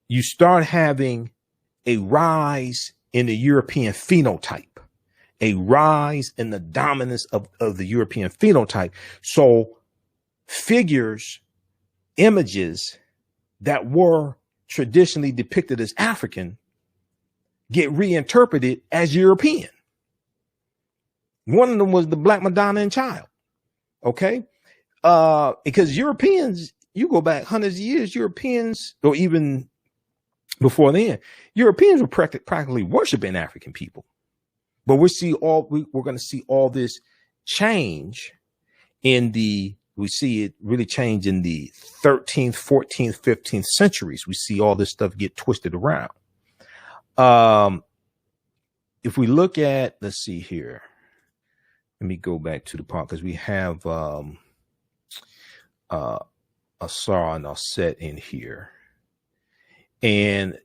You start having a rise in the European phenotype, a rise in the dominance of the European phenotype. So figures, images that were traditionally depicted as African get reinterpreted as European. One of them was the Black Madonna and Child. Okay. Because Europeans, you go back hundreds of years, Europeans, or even before then, Europeans were practically worshiping African people. But we're going to see all this change we see it really change in the 13th, 14th, 15th centuries. We see all this stuff get twisted around. If we look at, let's see here. Let me go back to the part because we have Asar and Aset in here. And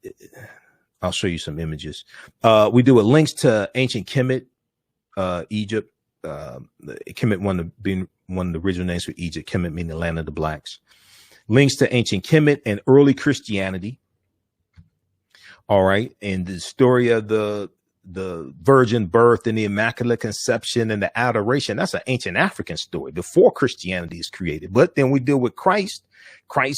I'll show you some images. We do with links to ancient Kemet, Egypt. Kemet being one of the original names for Egypt, Kemet meaning the land of the blacks. Links to ancient Kemet and early Christianity. All right. And the story of the virgin birth and the Immaculate Conception and the adoration. That's an ancient African story before Christianity is created. But then we deal with Christ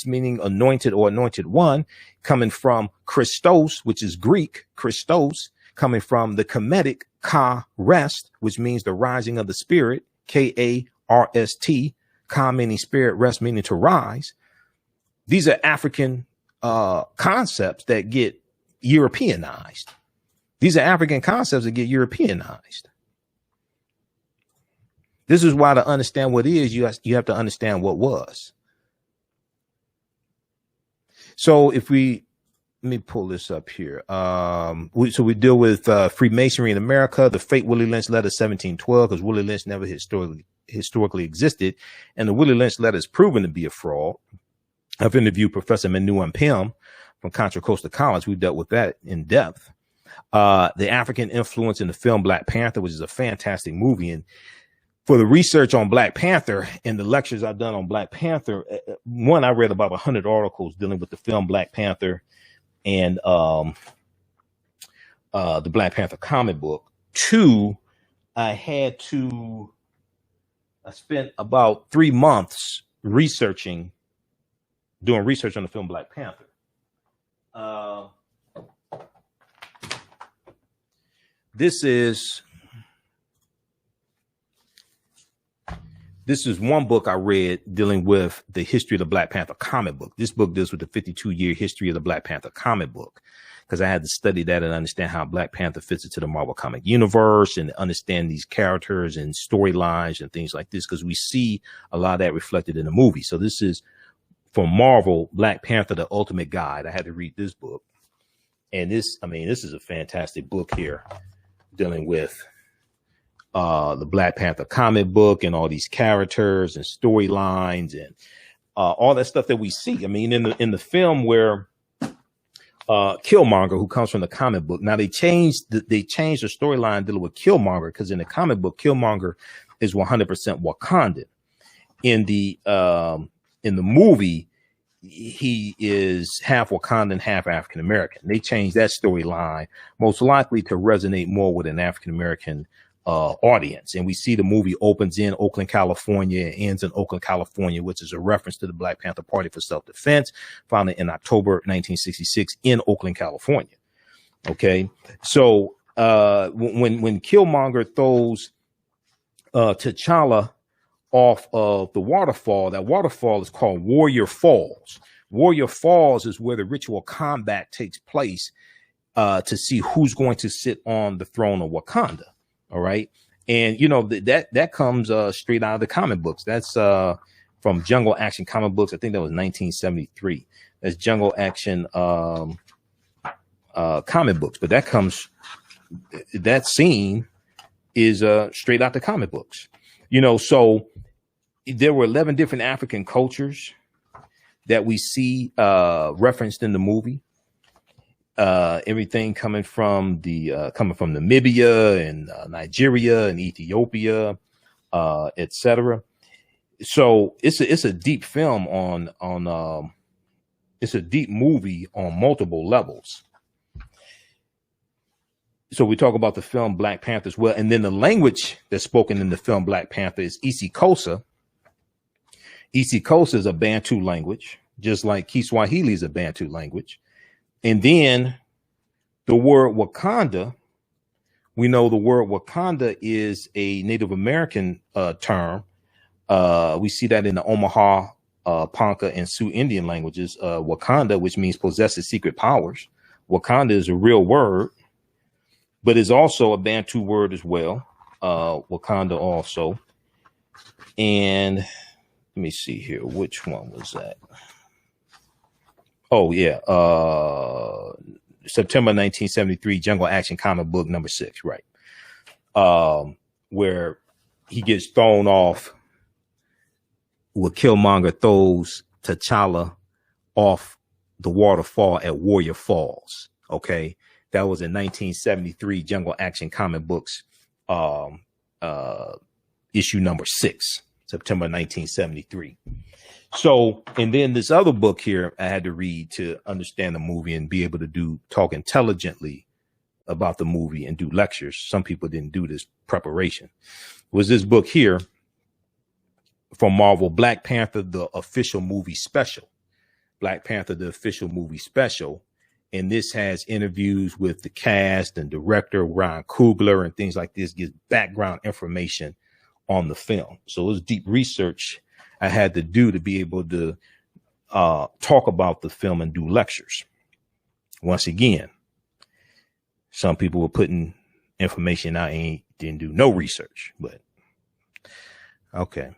meaning anointed or anointed one, coming from Christos, which is Greek, Christos, coming from the Kemetic ka rest, which means the rising of the spirit, K-A-R-S-T, ka meaning spirit, rest meaning to rise. These are African concepts that get Europeanized. These are African concepts that get Europeanized. This is why to understand what is, you have to understand what was. So let me pull this up here. We deal with Freemasonry in America, the fake Willie Lynch letter 1712, because Willie Lynch never historically existed. And the Willie Lynch letter is proven to be a fraud. I've interviewed Professor Manu Ampim from Contra Costa College. We dealt with that in depth. The African influence in the film Black Panther, which is a fantastic movie. And for the research on Black Panther and the lectures I've done on Black Panther, one, I read about 100 articles dealing with the film Black Panther and the Black Panther comic book. Two, I spent about 3 months doing research on the film Black Panther. This is this is one book I read dealing with the history of the Black Panther comic book. This book deals with the 52-year history of the Black Panther comic book, because I had to study that and understand how Black Panther fits into the Marvel comic universe and understand these characters and storylines and things like this, because we see a lot of that reflected in the movie. So this is from Marvel, Black Panther, the Ultimate Guide. I had to read this book. And this is a fantastic book here dealing with the Black Panther comic book and all these characters and storylines and all that stuff that we see. I mean, in the film where Killmonger, who comes from the comic book, now they changed the storyline dealing with Killmonger, because in the comic book, Killmonger is 100% Wakandan. In the movie, he is half Wakandan, half African American. They changed that storyline most likely to resonate more with an African American audience. And we see the movie opens in Oakland, California, and ends in Oakland, California, which is a reference to the Black Panther Party for Self-Defense, founded in October 1966 in Oakland, California. Okay, so when Killmonger throws T'Challa off of the waterfall, that waterfall is called Warrior Falls. Warrior Falls is where the ritual combat takes place to see who's going to sit on the throne of Wakanda. All right. And, you know, that comes straight out of the comic books. That's from Jungle Action comic books. I think that was 1973. That's Jungle Action comic books. But that scene is straight out the comic books. You know, so there were 11 different African cultures that we see referenced in the movie. Everything coming from Namibia and Nigeria and Ethiopia, etc. So it's a deep film it's a deep movie on multiple levels. So we talk about the film Black Panther as well. And then the language that's spoken in the film Black Panther is isiXhosa. isiXhosa is a Bantu language, just like Kiswahili is a Bantu language. And then the word Wakanda, we know the word Wakanda is a Native American term. We see that in the Omaha, Ponca, and Sioux Indian languages. Wakanda, which means possesses secret powers. Wakanda is a real word, but is also a Bantu word as well. Wakanda also. And let me see here. Which one was that? Oh, yeah. September 1973, Jungle Action comic book number 6, right. Where he gets thrown off, where Killmonger throws T'Challa off the waterfall at Warrior Falls. Okay. That was in 1973 Jungle Action comic books, issue number 6, September 1973. So, and then this other book here I had to read to understand the movie and be able to talk intelligently about the movie and do lectures. Some people didn't do this preparation. Was this book here from Marvel, Black Panther, the official movie special. Black Panther, the official movie special. And this has interviews with the cast and director Ryan Coogler and things like this, gives background information on the film. So it was deep research I had to do to be able to talk about the film and do lectures. Once again, some people were putting information out and didn't do no research, but okay.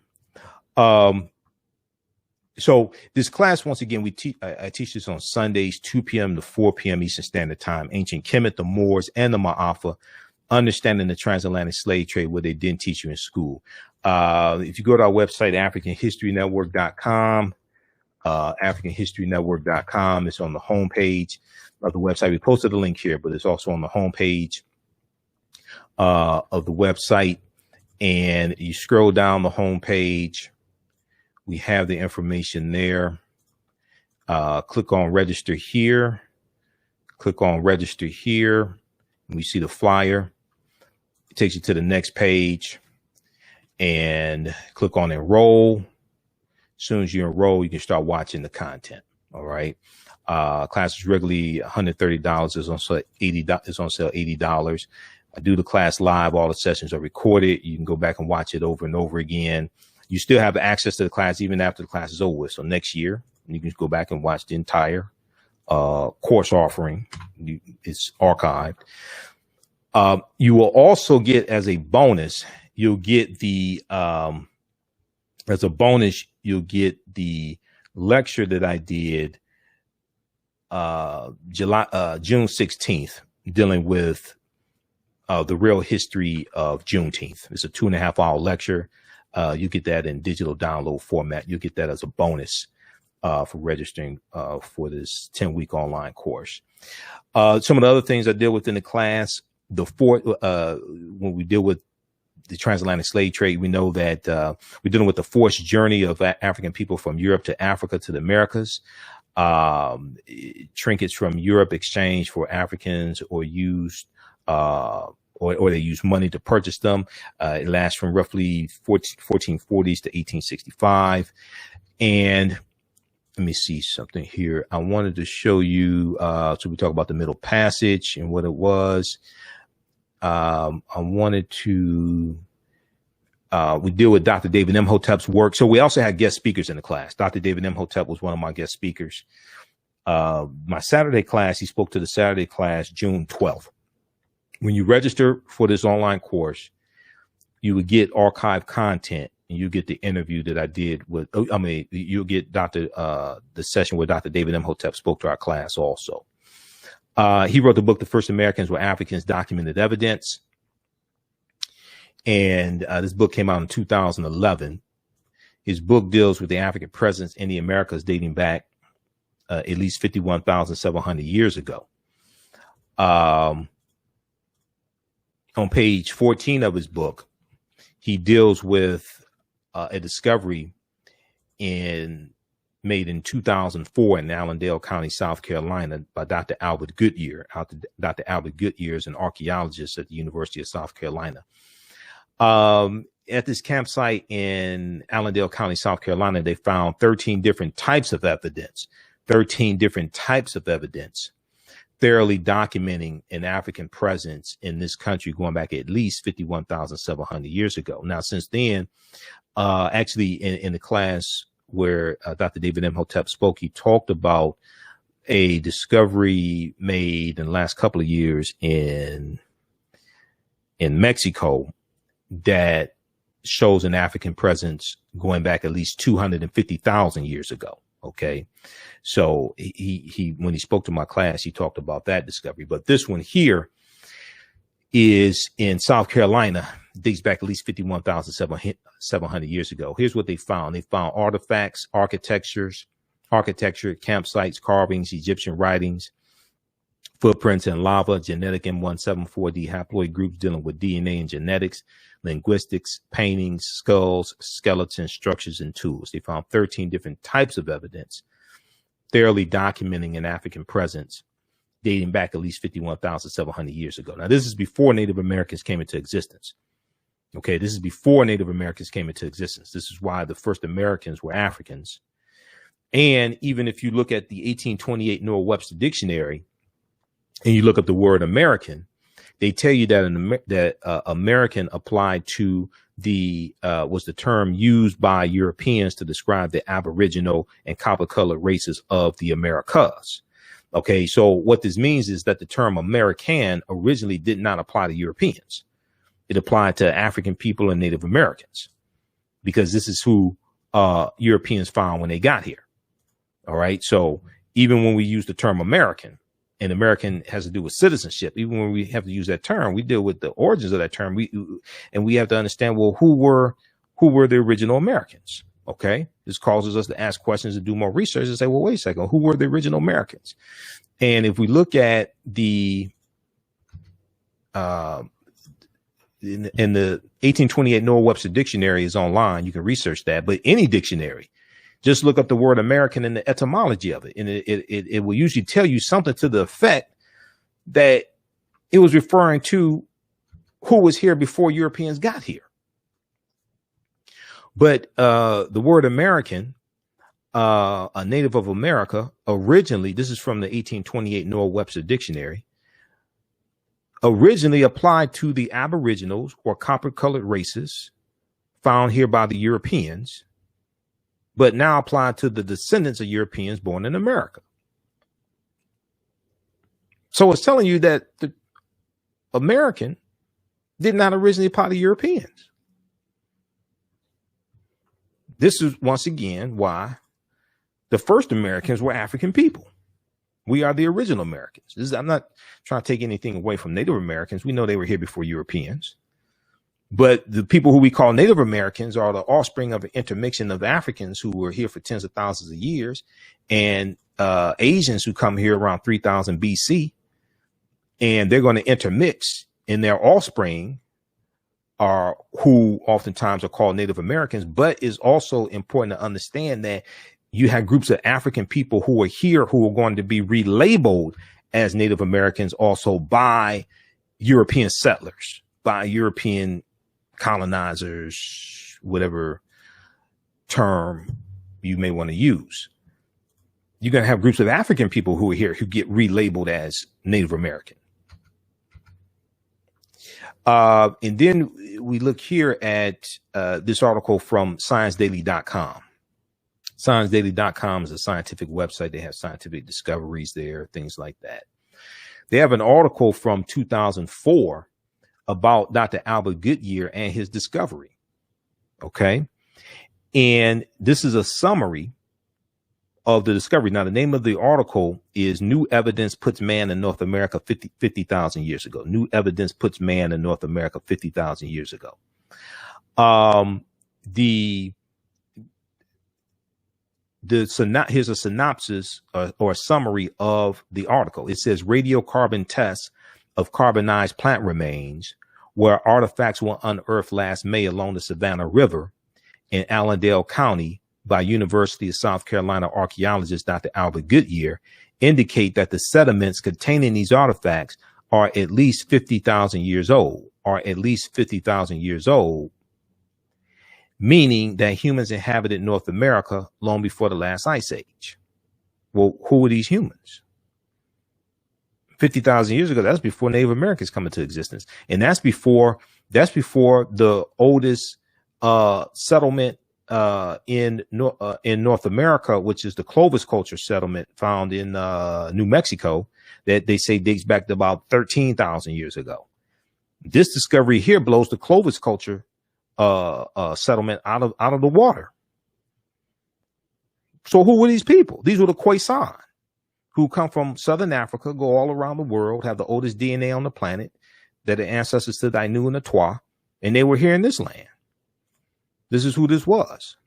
So this class, once again, I teach this on Sundays, 2 p.m. to 4 p.m. Eastern Standard Time. Ancient Kemet, the Moors, and the Maafa, understanding the transatlantic slave trade, what they didn't teach you in school. If you go to our website, AfricanHistoryNetwork.com, AfricanHistoryNetwork.com, it's on the homepage of the website. We posted a link here, but it's also on the homepage of the website. And you scroll down the homepage. We have the information there. Click on register here. Click on register here. And we see the flyer. It takes you to the next page. And click on enroll. As soon as you enroll, you can start watching the content. All right. Class is regularly $130. It's on sale $80. It's on sale $80. I do the class live. All the sessions are recorded. You can go back and watch it over and over again. You still have access to the class even after the class is over with. So next year, you can go back and watch the entire course offering. It's archived. You will also get as a bonus, you'll get the lecture that I did June 16th, dealing with the real history of Juneteenth. It's a 2.5-hour lecture. You get that in digital download format. You get that as a bonus for registering for this 10-week online course. Some of the other things I deal with in the class, when we deal with the transatlantic slave trade, we know that we're dealing with the forced journey of African people from Europe to Africa to the Americas. Trinkets from Europe exchanged for Africans or used or they use money to purchase them. It lasts from roughly 1440s to 1865. And let me see something here. I wanted to show you, so we talk about the Middle Passage and what it was. I wanted to, we deal with Dr. David Imhotep's work. So we also had guest speakers in the class. Dr. David Imhotep was one of my guest speakers. My Saturday class, he spoke to the Saturday class, June 12th. When you register for this online course, you would get archived content, and you get the interview that I did with, you'll get the session where Dr. David Imhotep spoke to our class also. He wrote the book, The First Americans Were Africans, Documented Evidence. And this book came out in 2011. His book deals with the African presence in the Americas dating back at least 51,700 years ago. On page 14 of his book, he deals with a discovery made in 2004 in Allendale County, South Carolina, by Dr. Albert Goodyear. Dr. Albert Goodyear is an archaeologist at the University of South Carolina. At this campsite in Allendale County, South Carolina, they found 13 different types of evidence, thoroughly documenting an African presence in this country going back at least 51,700 years ago. Now, since then, actually in the class where Dr. David Imhotep spoke, he talked about a discovery made in the last couple of years in Mexico that shows an African presence going back at least 250,000 years ago. Okay. So he when he spoke to my class, he talked about that discovery. But this one here is in South Carolina, dates back at least 51,700 years ago. Here's what they found. They found artifacts, architecture, campsites, carvings, Egyptian writings, footprints in lava, genetic M174D haploid groups dealing with DNA and genetics, linguistics, paintings, skulls, skeletons, structures, and tools. They found 13 different types of evidence, thoroughly documenting an African presence dating back at least 51,700 years ago. Now, this is before Native Americans came into existence. Okay, this is before Native Americans came into existence. This is why the first Americans were Africans. And even if you look at the 1828 Noah Webster Dictionary and you look up the word American, they tell you that American applied to was the term used by Europeans to describe the Aboriginal and copper-colored races of the Americas. Okay, so what this means is that the term American originally did not apply to Europeans. It applied to African people and Native Americans, because this is who Europeans found when they got here. All right, so even when we use the term American, and American has to do with citizenship, even when we have to use that term, we deal with the origins of that term. We have to understand, well, who were the original Americans? Okay, this causes us to ask questions and do more research and say, well, wait a second, who were the original Americans? And if we look at in the 1828 Noah Webster Dictionary is online, you can research that, but any dictionary, just look up the word American and the etymology of it. And it will usually tell you something to the effect that it was referring to who was here before Europeans got here. But the word American, a native of America, originally, this is from the 1828 Noah Webster Dictionary, originally applied to the Aboriginals or copper-colored races found here by the Europeans, but now applied to the descendants of Europeans born in America. So it's telling you that the American did not originally apply to Europeans. This is once again why the first Americans were African people. We are the original Americans. I'm not trying to take anything away from Native Americans. We know they were here before Europeans. But the people who we call Native Americans are the offspring of an intermixing of Africans who were here for tens of thousands of years, and Asians who come here around 3000 BC. And they're going to intermix, in their offspring are who oftentimes are called Native Americans. But it's also important to understand that you have groups of African people who are here who are going to be relabeled as Native Americans also by European settlers, by European colonizers, whatever term you may want to use. You're going to have groups of African people who are here who get relabeled as Native American. And then we look here at this article from ScienceDaily.com. ScienceDaily.com is a scientific website. They have scientific discoveries there, things like that. They have an article from 2004 about Dr. Albert Goodyear and his discovery. Okay. And this is a summary of the discovery. Now, the name of the article is New Evidence Puts Man in North America 50,000 years ago. New Evidence Puts Man in North America 50,000 years ago. Here's a synopsis or a summary of the article. It says radiocarbon tests of carbonized plant remains where artifacts were unearthed last May along the Savannah River in Allendale County by University of South Carolina archaeologist Dr. Albert Goodyear indicate that the sediments containing these artifacts are at least 50,000 years old, meaning that humans inhabited North America long before the last ice age. Well, who are these humans? 50,000 years ago, that's before Native Americans come into existence. And that's before the oldest settlement in North America, which is the Clovis culture settlement found in New Mexico, that they say dates back to about 13,000 years ago. This discovery here blows the Clovis culture settlement out of the water. So who were these people? These were the Khoisan, who come from Southern Africa, go all around the world, have the oldest DNA on the planet, that are ancestors to the Ainu and the Twa, and they were here in this land. This is who this was.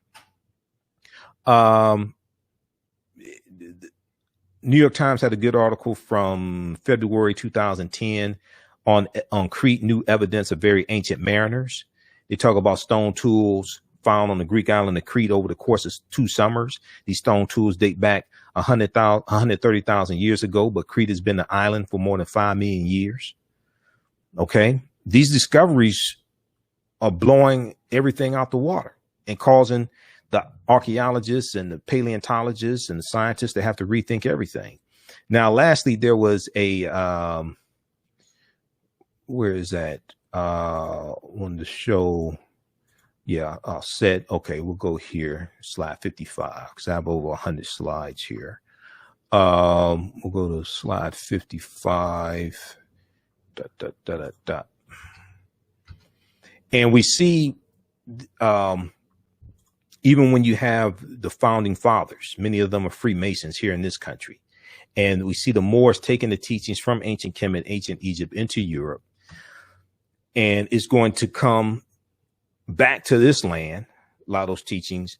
New York Times had a good article from February 2010 on Crete, new evidence of very ancient mariners. They talk about stone tools found on the Greek island of Crete over the course of 2 summers. These stone tools date back 130,000 years ago, but Crete has been an island for more than 5 million years. Okay. These discoveries are blowing everything out the water and causing the archaeologists and the paleontologists and the scientists to have to rethink everything. Now, lastly, there was a, where is that? On the show. Yeah, set. Okay, we'll go here. Slide 55, because I have over 100 slides here. We'll go to slide 55. And we see, even when you have the founding fathers, many of them are Freemasons here in this country. And we see the Moors taking the teachings from ancient Kemet, ancient Egypt into Europe. And it's going to come back to this land, a lot of those teachings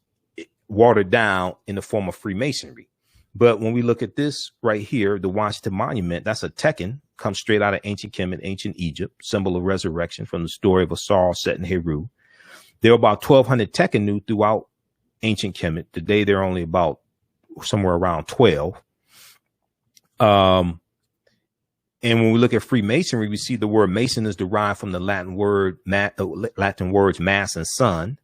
watered down in the form of Freemasonry. But when we look at this right here, the Washington Monument, that's a Tekken, comes straight out of ancient Kemet, ancient Egypt, symbol of resurrection from the story of Asar set in Heru. There are about 1,200 Tekkenu throughout ancient Kemet. Today, there are only about somewhere around 12. And when we look at Freemasonry, we see the word Mason is derived from the Latin words mass and sun.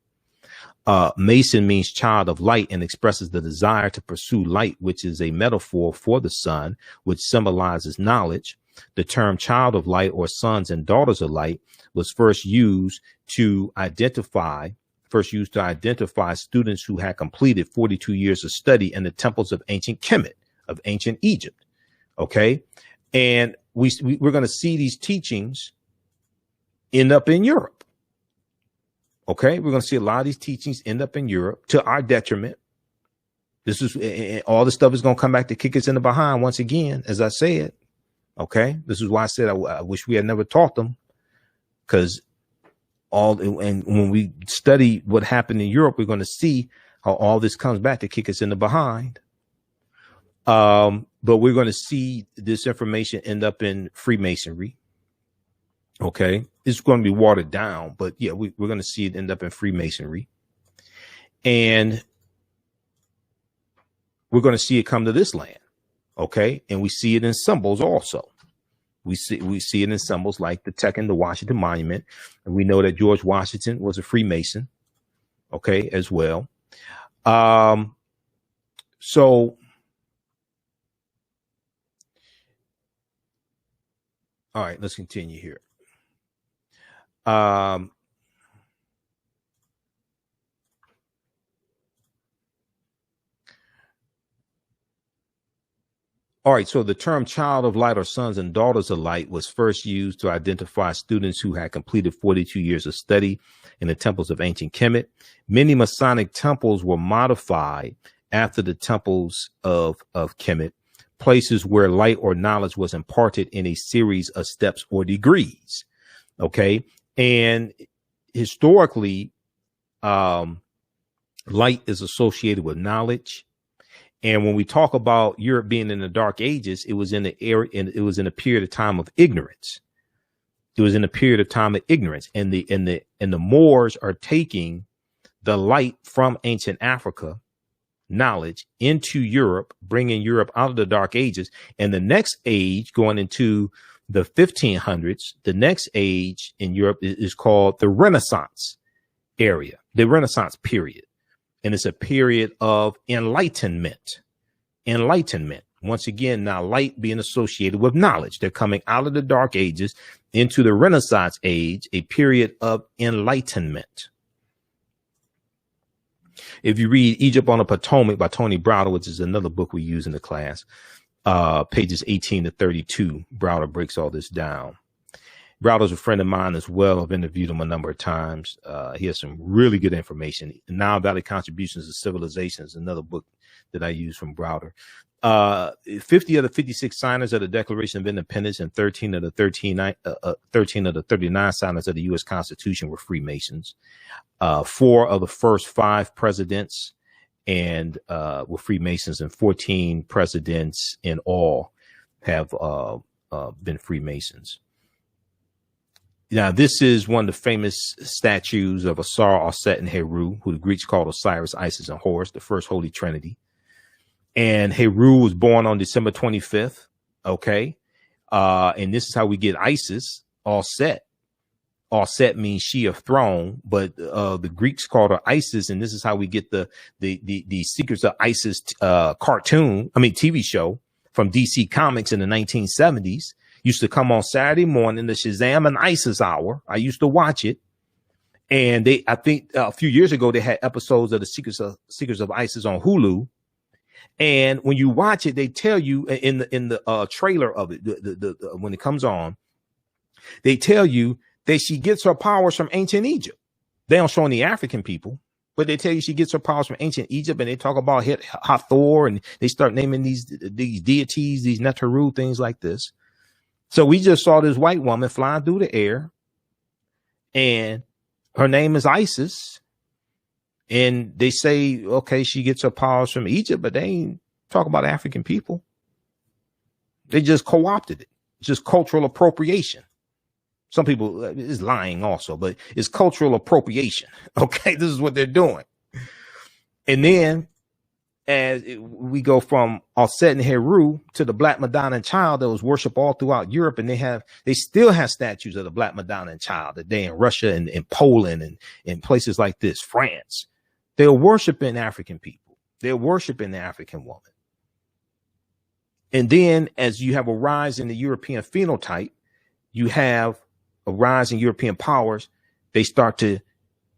Mason means child of light and expresses the desire to pursue light, which is a metaphor for the sun, which symbolizes knowledge. The term child of light or sons and daughters of light was first used to identify first used to identify students who had completed 42 years of study in the temples of ancient Kemet, of ancient Egypt. Okay. And we're going to see these teachings end up in Europe. Okay. We're going to see a lot of these teachings end up in Europe to our detriment. This is all this stuff is going to come back to kick us in the behind once again, as I said. Okay. This is why I said I wish we had never taught them, because and when we study what happened in Europe, we're going to see how all this comes back to kick us in the behind. But we're going to see this information end up in Freemasonry. Okay. It's going to be watered down, but yeah, we're going to see it end up in Freemasonry. And we're going to see it come to this land. Okay. And we see it in symbols also. We see it in symbols like the Tekken, the Washington Monument. And we know that George Washington was a Freemason. Okay. As well. So all right, let's continue here. All right, so the term child of light or sons and daughters of light was first used to identify students who had completed 42 years of study in the temples of ancient Kemet. Many Masonic temples were modified after the temples of Kemet, places where light or knowledge was imparted in a series of steps or degrees. Okay, and historically, light is associated with knowledge. And when we talk about Europe being in the Dark Ages, it was in the era, and it was in a period of time of ignorance. It was in a period of time of ignorance, and the Moors are taking the light from ancient Africa, knowledge, into Europe, bringing Europe out of the Dark Ages. And the next age, going into the 1500s, the next age in Europe is called the Renaissance area, the Renaissance period. And it's a period of enlightenment. Enlightenment. Once again, now light being associated with knowledge. They're coming out of the Dark Ages into the Renaissance age, a period of enlightenment. If you read Egypt on the Potomac by Tony Browder, which is another book we use in the class, pages 18 to 32, Browder breaks all this down. Browder's a friend of mine as well. I've interviewed him a number of times. He has some really good information. Now Valley Contributions to Civilization is another book that I use from Browder. 50 of the 56 signers of the Declaration of Independence and 13 of the 39 signers of the U.S. Constitution were Freemasons. 4 of the first 5 presidents were Freemasons, and 14 presidents in all have been Freemasons. Now, this is one of the famous statues of Asar, Aset, and Heru, who the Greeks called Osiris, Isis, and Horus, the first Holy Trinity. And Heru was born on December 25th. Okay. And this is how we get Isis, Aset. Aset means she of throne, but the Greeks called her Isis, and this is how we get the Secrets of Isis TV show from DC Comics in the 1970s. Used to come on Saturday morning, the Shazam and Isis hour. I used to watch it. And I think a few years ago, they had episodes of the Secrets of Isis on Hulu. And when you watch it, they tell you in the trailer of it, when it comes on, they tell you that she gets her powers from ancient Egypt. They don't show any African people, but they tell you she gets her powers from ancient Egypt, and they talk about Hathor, and they start naming these deities, these Neteru, things like this. So we just saw this white woman flying through the air, and her name is Isis. And they say, okay, she gets her powers from Egypt, but they ain't talk about African people. They just co-opted it. It's just cultural appropriation. Some people is lying also, but it's cultural appropriation. Okay, this is what they're doing. And then as we go from Aset and Heru to the Black Madonna and Child that was worshipped all throughout Europe, and they still have statues of the Black Madonna and Child today in Russia and in Poland and in places like this, France. They're worshiping African people. They're worshiping the African woman. And then as you have a rise in the European phenotype, you have a rise in European powers. They start to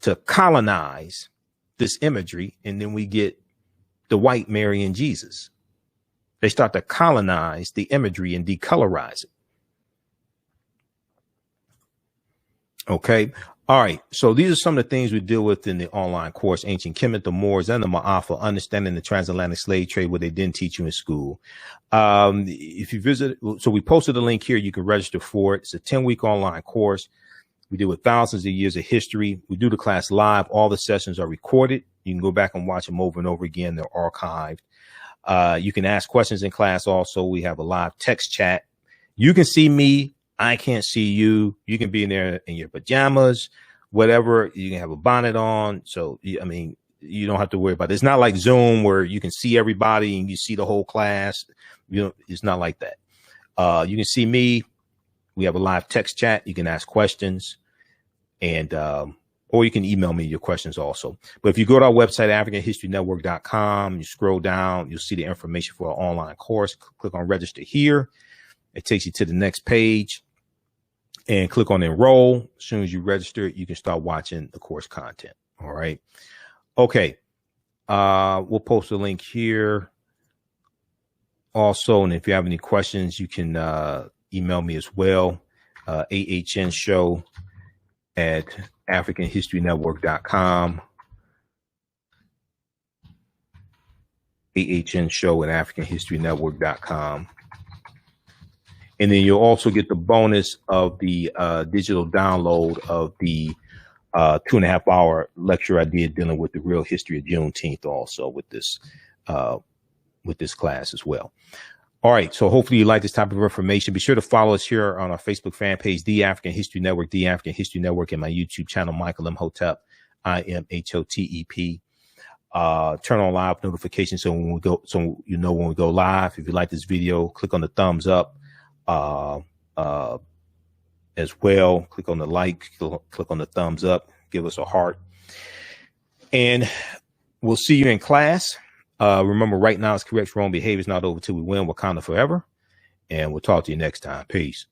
to colonize this imagery, and then we get the white Mary and Jesus. They start to colonize the imagery and decolorize it. Okay. All right. So these are some of the things we deal with in the online course: Ancient Kemet, the Moors, and the Maafa, understanding the transatlantic slave trade, what they didn't teach you in school. If you visit, so we posted a link here, you can register for it. It's a 10-week online course. We deal with thousands of years of history. We do the class live. All the sessions are recorded. You can go back and watch them over and over again. They're archived. You can ask questions in class. Also, we have a live text chat. You can see me. I can't see you. You can be in there in your pajamas, whatever. You can have a bonnet on. So, I mean, you don't have to worry about it. It's not like Zoom where you can see everybody and you see the whole class. You know, it's not like that. You can see me. We have a live text chat. You can ask questions, and or you can email me your questions also. But if you go to our website, AfricanHistoryNetwork.com, you scroll down, you'll see the information for our online course. Click on register here. It takes you to the next page, and click on enroll. As soon as you register, you can start watching the course content. All right. Okay. We'll post a link here also. And if you have any questions, you can email me as well. ahnshow@AfricanHistoryNetwork.com. ahnshow@AfricanHistoryNetwork.com. And then you'll also get the bonus of the digital download of the 2.5-hour lecture I did dealing with the real history of Juneteenth, also with this class as well. All right. So hopefully you like this type of information. Be sure to follow us here on our Facebook fan page, The African History Network, The African History Network, and my YouTube channel, Michael Imhotep, IMHOTEP. Turn on live notifications so when we go, so you know when we go live. If you like this video, click on the thumbs up as well. Click on the like, click on the thumbs up, give us a heart, and we'll see you in class. Remember, right now is correct. Wrong behavior is not over till we win. Wakanda forever. And we'll talk to you next time. Peace.